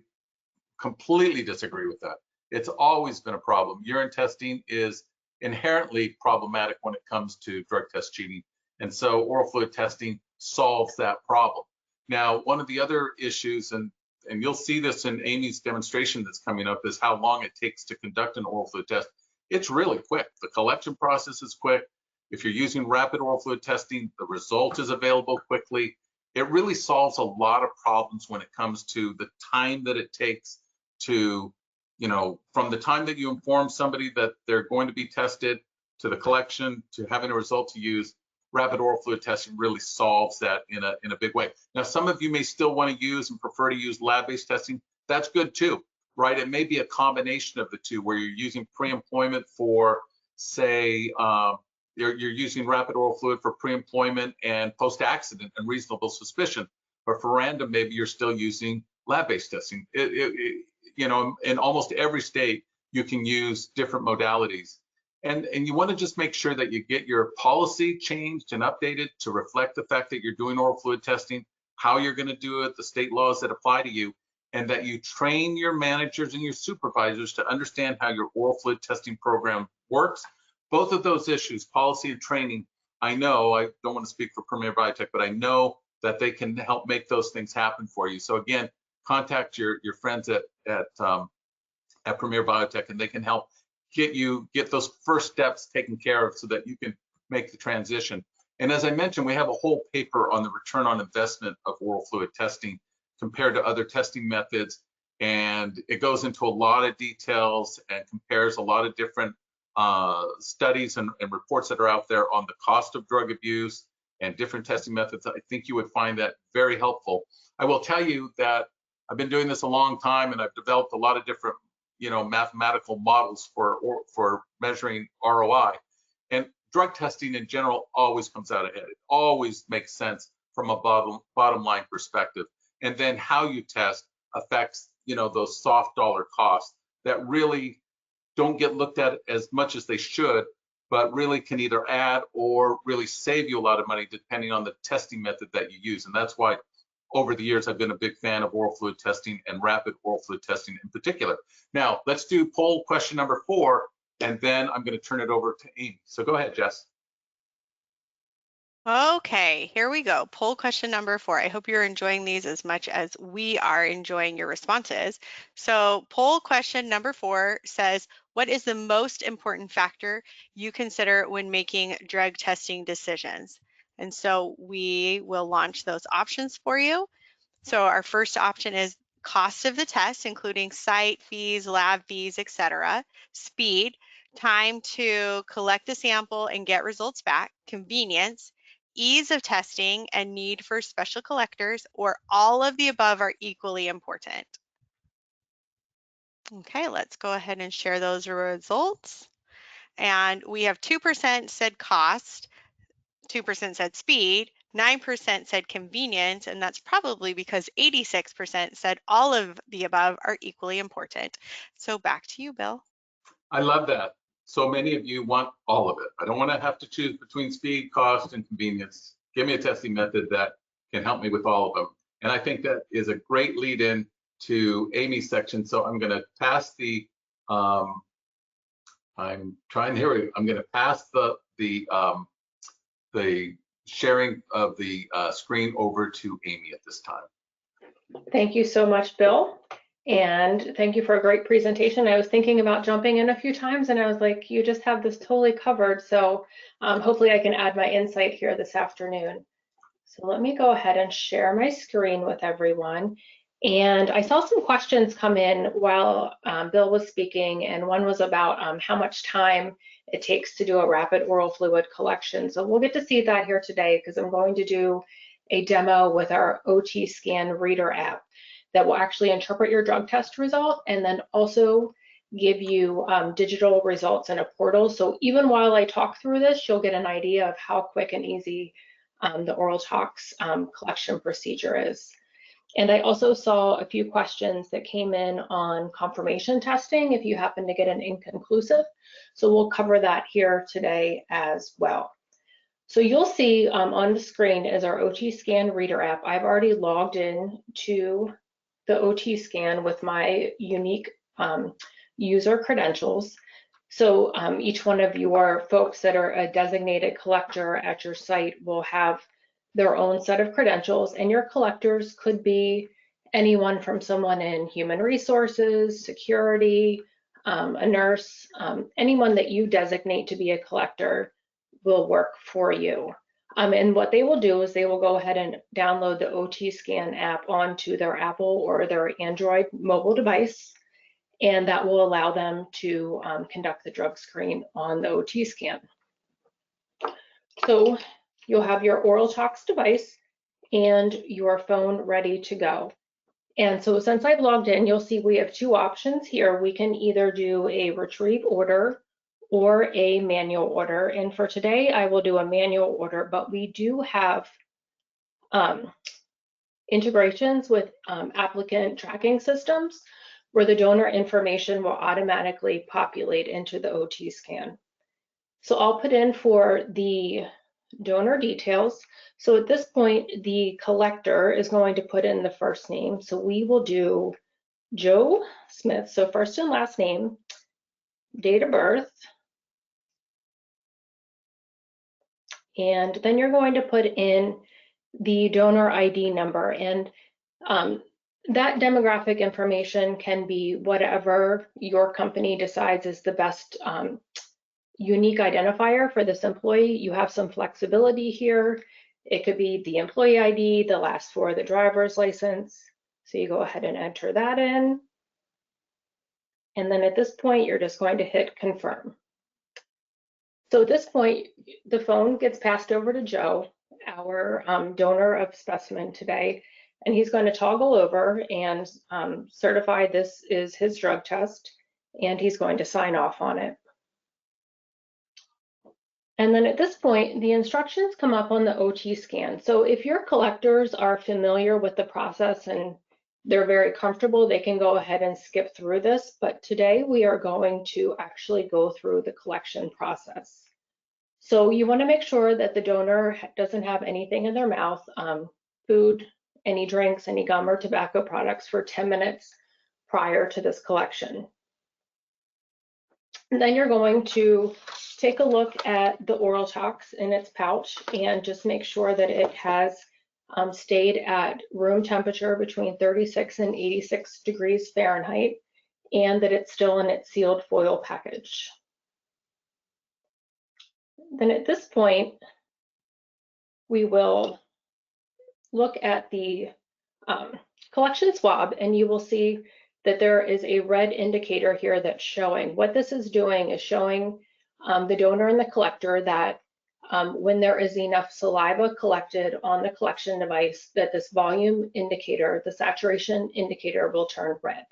completely disagree with that. It's always been a problem. Urine testing is inherently problematic when it comes to drug test cheating. And so oral fluid testing solves that problem. Now, one of the other issues, and you'll see this in Amy's demonstration that's coming up, is how long it takes to conduct an oral fluid test. It's really quick. The collection process is quick. If you're using rapid oral fluid testing, the result is available quickly. It really solves a lot of problems when it comes to the time that it takes to, from the time that you inform somebody that they're going to be tested to the collection to having a result to use. Rapid oral fluid testing really solves that in a big way. Now, some of you may still want to use and prefer to use lab-based testing. That's good too, right? It may be a combination of the two, where you're using pre-employment for, say, you're using rapid oral fluid for pre-employment and post-accident and reasonable suspicion. But for random, maybe you're still using lab-based testing. In almost every state, you can use different modalities. And you want to just make sure that you get your policy changed and updated to reflect the fact that you're doing oral fluid testing, how you're going to do it, the state laws that apply to you, and that you train your managers and your supervisors to understand how your oral fluid testing program works. Both of those issues, policy and training, I know, I don't want to speak for Premier Biotech, but I know that they can help make those things happen for you. So again, contact your friends at Premier Biotech, and they can help get those first steps taken care of so that you can make the transition. And as I mentioned, we have a whole paper on the return on investment of oral fluid testing compared to other testing methods. And it goes into a lot of details and compares a lot of different studies and reports that are out there on the cost of drug abuse and different testing methods. I think you would find that very helpful. I will tell you that I've been doing this a long time, and I've developed a lot of different mathematical models for measuring ROI. And drug testing in general always comes out ahead. It always makes sense from a bottom line perspective. And then how you test affects, those soft dollar costs that really don't get looked at as much as they should, but really can either add or really save you a lot of money depending on the testing method that you use. And that's why over the years, I've been a big fan of oral fluid testing and rapid oral fluid testing in particular. Now, let's do poll question number 4, and then I'm going to turn it over to Amy. So go ahead, Jess. Okay, here we go. Poll question number 4. I hope you're enjoying these as much as we are enjoying your responses. So poll question number 4 says, what is the most important factor you consider when making drug testing decisions? And so we will launch those options for you. So our first option is cost of the test, including site fees, lab fees, etc., speed, time to collect the sample and get results back, convenience, ease of testing, and need for special collectors, or all of the above are equally important. Okay, let's go ahead and share those results. And we have 2% said cost, 2% said speed, 9% said convenience, and that's probably because 86% said all of the above are equally important. So back to you, Bill. I love that. So many of you want all of it. I don't want to have to choose between speed, cost, and convenience. Give me a testing method that can help me with all of them. And I think that is a great lead in to Amy's section. So I'm going to pass the I'm trying here. I'm going to pass the sharing of the screen over to Amy at this time. Thank you so much, Bill. And thank you for a great presentation. I was thinking about jumping in a few times and I was like, you just have this totally covered. So hopefully I can add my insight here this afternoon. So let me go ahead and share my screen with everyone. And I saw some questions come in while Bill was speaking, and one was about how much time it takes to do a rapid oral fluid collection. So we'll get to see that here today because I'm going to do a demo with our OT Scan Reader app that will actually interpret your drug test result and then also give you digital results in a portal. So even while I talk through this, you'll get an idea of how quick and easy the oral tox collection procedure is. And I also saw a few questions that came in on confirmation testing if you happen to get an inconclusive. So we'll cover that here today as well. So you'll see on the screen is our OT Scan Reader app. I've already logged in to the OT Scan with my unique user credentials. So each one of your folks that are a designated collector at your site will have their own set of credentials, and your collectors could be anyone from someone in human resources, security, a nurse, anyone that you designate to be a collector will work for you. And what they will do is they will go ahead and download the OT Scan app onto their Apple or their Android mobile device, and that will allow them to conduct the drug screen on the OT Scan. So you'll have your oral tox device and your phone ready to go. And so since I've logged in, you'll see we have two options here. We can either do a retrieve order or a manual order. And for today, I will do a manual order, but we do have integrations with applicant tracking systems where the donor information will automatically populate into the OT Scan. So I'll put in for the donor details. So at this point, the collector is going to put in the first name. So we will do Joe Smith. So first and last name, date of birth, and then you're going to put in the donor ID number. And that demographic information can be whatever your company decides is the best unique identifier for this employee. You have some flexibility here. It could be the employee ID, the last four of the driver's license. So you go ahead and enter that in. And then at this point, you're just going to hit confirm. So at this point, the phone gets passed over to Joe, our donor of specimen today, and he's going to toggle over and certify this is his drug test, and he's going to sign off on it. And then at this point, the instructions come up on the OT Scan. So if your collectors are familiar with the process and they're very comfortable, they can go ahead and skip through this. But today we are going to actually go through the collection process. So you want to make sure that the donor doesn't have anything in their mouth, food, any drinks, any gum or tobacco products for 10 minutes prior to this collection. And then you're going to take a look at the oral tox in its pouch and just make sure that it has stayed at room temperature between 36 and 86 degrees Fahrenheit, and that it's still in its sealed foil package. Then at this point, we will look at the collection swab, and you will see that there is a red indicator here that's showing. What this is doing is showing the donor and the collector that when there is enough saliva collected on the collection device, that this volume indicator, the saturation indicator, will turn red.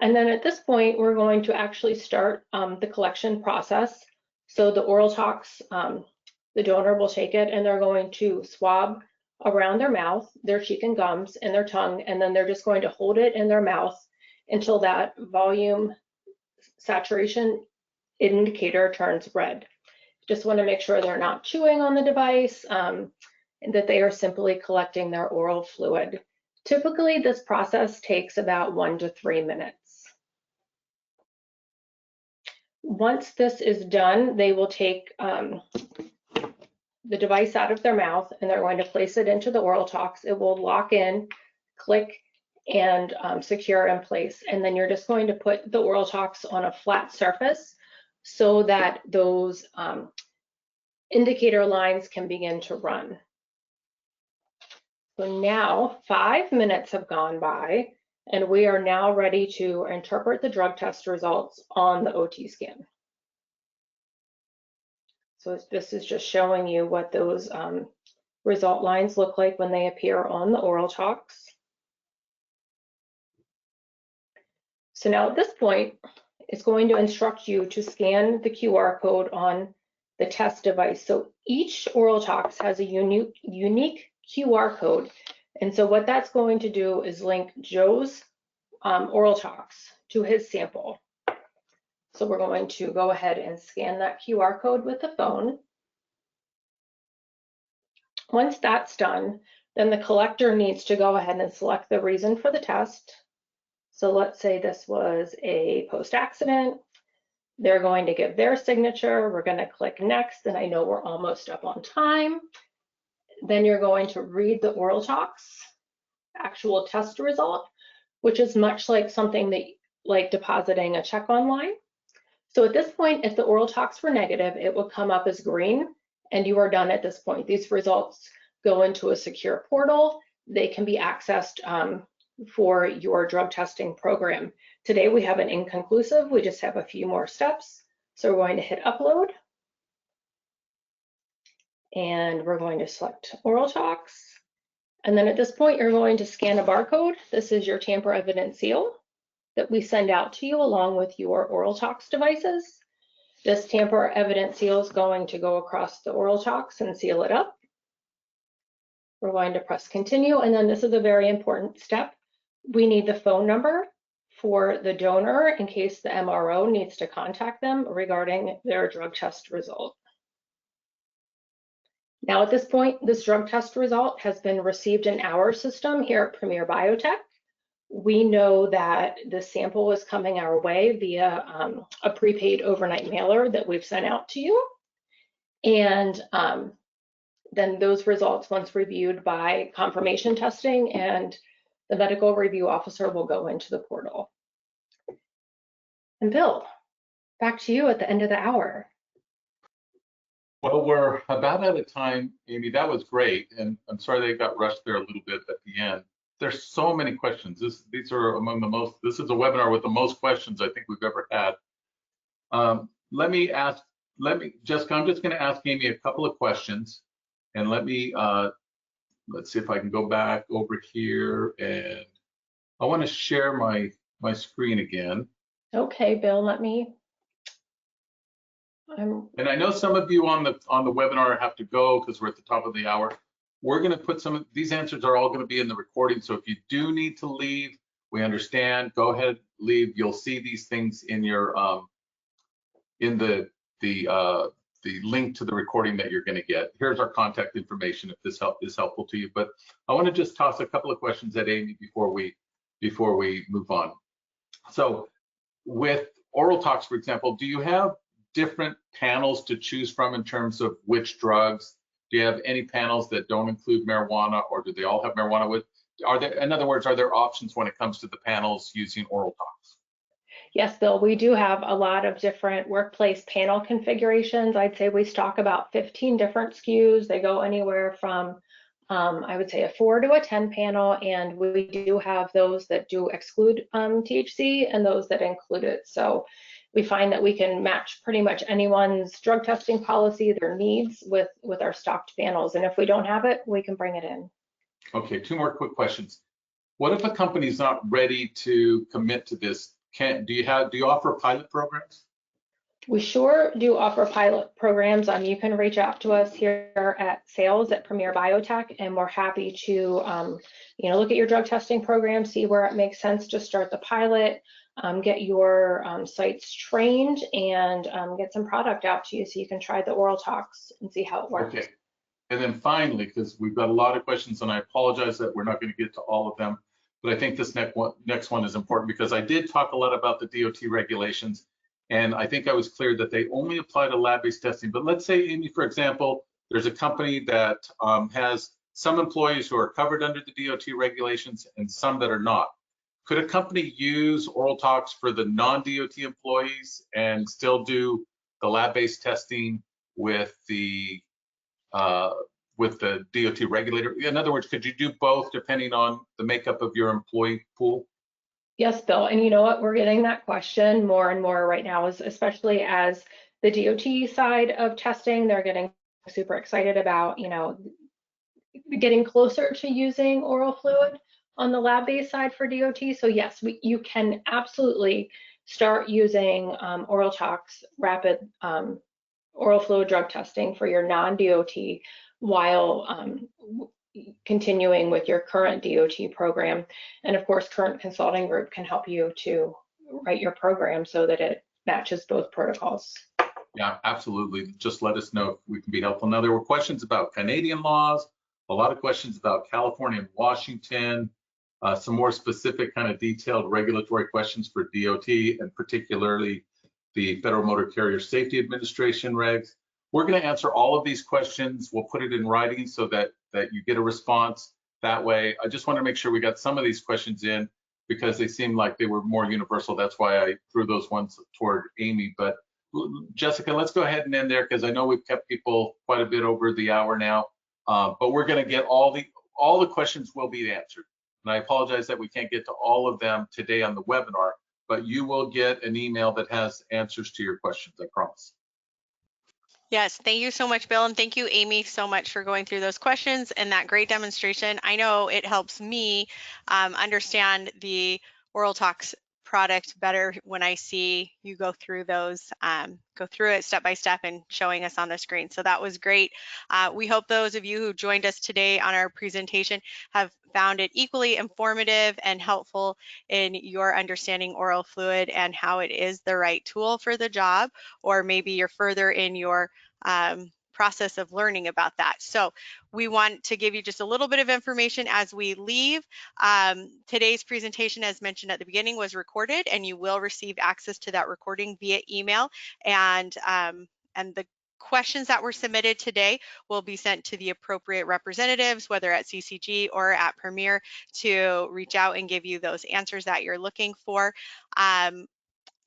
And then at this point, we're going to actually start the collection process. So the oral tox, the donor will take it and they're going to swab around their mouth, their cheek and gums, and their tongue, and then they're just going to hold it in their mouth until that volume saturation indicator turns red. Just want to make sure they're not chewing on the device, and that they are simply collecting their oral fluid. Typically, this process takes about 1 to 3 minutes. Once this is done, they will take the device out of their mouth and they're going to place it into the oral tox. It will lock in, click, and secure in place. And then you're just going to put the oral tox on a flat surface so that those indicator lines can begin to run. So now 5 minutes have gone by and we are now ready to interpret the drug test results on the OT scan. So this is just showing you what those result lines look like when they appear on the oral tox. So now at this point, it's going to instruct you to scan the QR code on the test device. So each oral tox has a unique QR code. And so what that's going to do is link Joe's oral tox to his sample. So we're going to go ahead and scan that QR code with the phone. Once that's done, then the collector needs to go ahead and select the reason for the test. So let's say this was a post-accident. They're going to give their signature. We're going to click next, and I know we're almost up on time. Then you're going to read the oral tox actual test result, which is much like something that like depositing a check online. So at this point, if the oral tox were negative, it will come up as green and you are done at this point. These results go into a secure portal. They can be accessed for your drug testing program. Today we have an inconclusive. We just have a few more steps. So we're going to hit upload. And we're going to select oral tox. And then at this point, you're going to scan a barcode. This is your tamper evidence seal that we send out to you along with your oral tox devices. This tamper evidence seal is going to go across the oral tox and seal it up. We're going to press continue. And then this is a very important step. We need the phone number for the donor in case the MRO needs to contact them regarding their drug test result. Now at this point, this drug test result has been received in our system here at Premier Biotech. We know that the sample is coming our way via a prepaid overnight mailer that we've sent out to you. And then those results, once reviewed by confirmation testing and the medical review officer, will go into the portal. And Bill, back to you at the end of the hour. Well, we're about out of time, Amy. That was great. And I'm sorry they got rushed there a little bit at the end. There's so many questions. These are among the most, this is a webinar with the most questions I think we've ever had. Jessica, I'm just going to ask Amy a couple of questions. And let's see if I can go back over here. And I want to share my screen again. Okay, Bill, And I know some of you on the webinar have to go because we're at the top of the hour. We're going to put some of these answers are all going to be in the recording. So if you do need to leave, we understand. Go ahead, leave. You'll see these things in your in the link to the recording that you're going to get. Here's our contact information if this is helpful to you. But I want to just toss a couple of questions at Amy before we move on. So with oral tox, for example, do you have different panels to choose from in terms of which drugs? Do you have any panels that don't include marijuana, or do they all have marijuana with? In other words, are there options when it comes to the panels using oral tox? Yes, Bill, we do have a lot of different workplace panel configurations. I'd say we stock about 15 different SKUs. They go anywhere from, I would say, a 4 to a 10 panel, and we do have those that do exclude THC and those that include it. So we find that we can match pretty much anyone's drug testing policy, their needs with our stocked panels. And if we don't have it, we can bring it in. Okay, 2 more quick questions. What if a company's not ready to commit to this? Do you offer pilot programs? We sure do offer pilot programs. You can reach out to us here at sales at Premier Biotech, and we're happy to look at your drug testing program, see where it makes sense to start the pilot, get your sites trained, and get some product out to you so you can try the oral tox and see how it works. Okay. And then finally, because we've got a lot of questions, and I apologize that we're not going to get to all of them, but I think this next one is important because I did talk a lot about the DOT regulations, And I think I was clear that they only apply to lab-based testing. But let's say, Amy, for example, there's a company that has some employees who are covered under the DOT regulations and some that are not. Could a company use Oral Tox for the non-DOT employees and still do the lab-based testing with the DOT regulator? In other words, could you do both depending on the makeup of your employee pool? Yes, Bill. And you know what? We're getting that question more and more right now, especially as the DOT side of testing, they're getting super excited about, getting closer to using oral fluid on the lab-based side for DOT. So yes, you can absolutely start using Oral Tox rapid oral fluid drug testing for your non-DOT while continuing with your current DOT program. And of course, Current Consulting Group can help you to write your program so that it matches both protocols. Yeah, absolutely. Just let us know if we can be helpful. Now, there were questions about Canadian laws, a lot of questions about California and Washington, some more specific kind of detailed regulatory questions for DOT and particularly the Federal Motor Carrier Safety Administration regs. We're going to answer all of these questions. We'll put it in writing so that you get a response that way. I just want to make sure we got some of these questions in because they seemed like they were more universal. That's why I threw those ones toward Amy. But Jessica, let's go ahead and end there because I know we've kept people quite a bit over the hour now. But we're going to get all the questions will be answered. And I apologize that we can't get to all of them today on the webinar, but you will get an email that has answers to your questions, I promise. Yes, thank you so much, Bill, and thank you, Amy, so much for going through those questions and that great demonstration. I know it helps me understand the Oral Tox product better when I see you go through those, go through it step by step and showing us on the screen. So that was great. We hope those of you who joined us today on our presentation have found it equally informative and helpful in your understanding oral fluid and how it is the right tool for the job, or maybe you're further in your process of learning about that. So we want to give you just a little bit of information as we leave. Today's presentation, as mentioned at the beginning, was recorded, and you will receive access to that recording via email. And the questions that were submitted today will be sent to the appropriate representatives, whether at CCG or at Premier, to reach out and give you those answers that you're looking for.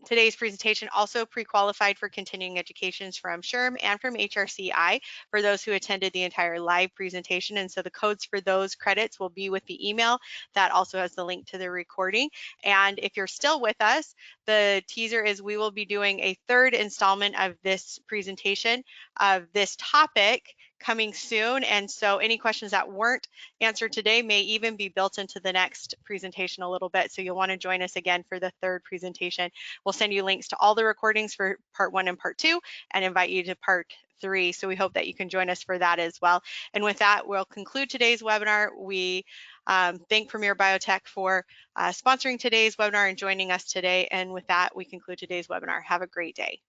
Today's presentation also pre-qualified for continuing educations from SHRM and from HRCI for those who attended the entire live presentation. And so the codes for those credits will be with the email that also has the link to the recording. And if you're still with us, the teaser is we will be doing a third installment of this presentation of this topic coming soon. And so any questions that weren't answered today may even be built into the next presentation a little bit. So you'll want to join us again for the third presentation. We'll send you links to all the recordings for part 1 and part 2 and invite you to part 3. So we hope that you can join us for that as well. And with that, we'll conclude today's webinar. We thank Premier Biotech for sponsoring today's webinar and joining us today. And with that, we conclude today's webinar. Have a great day.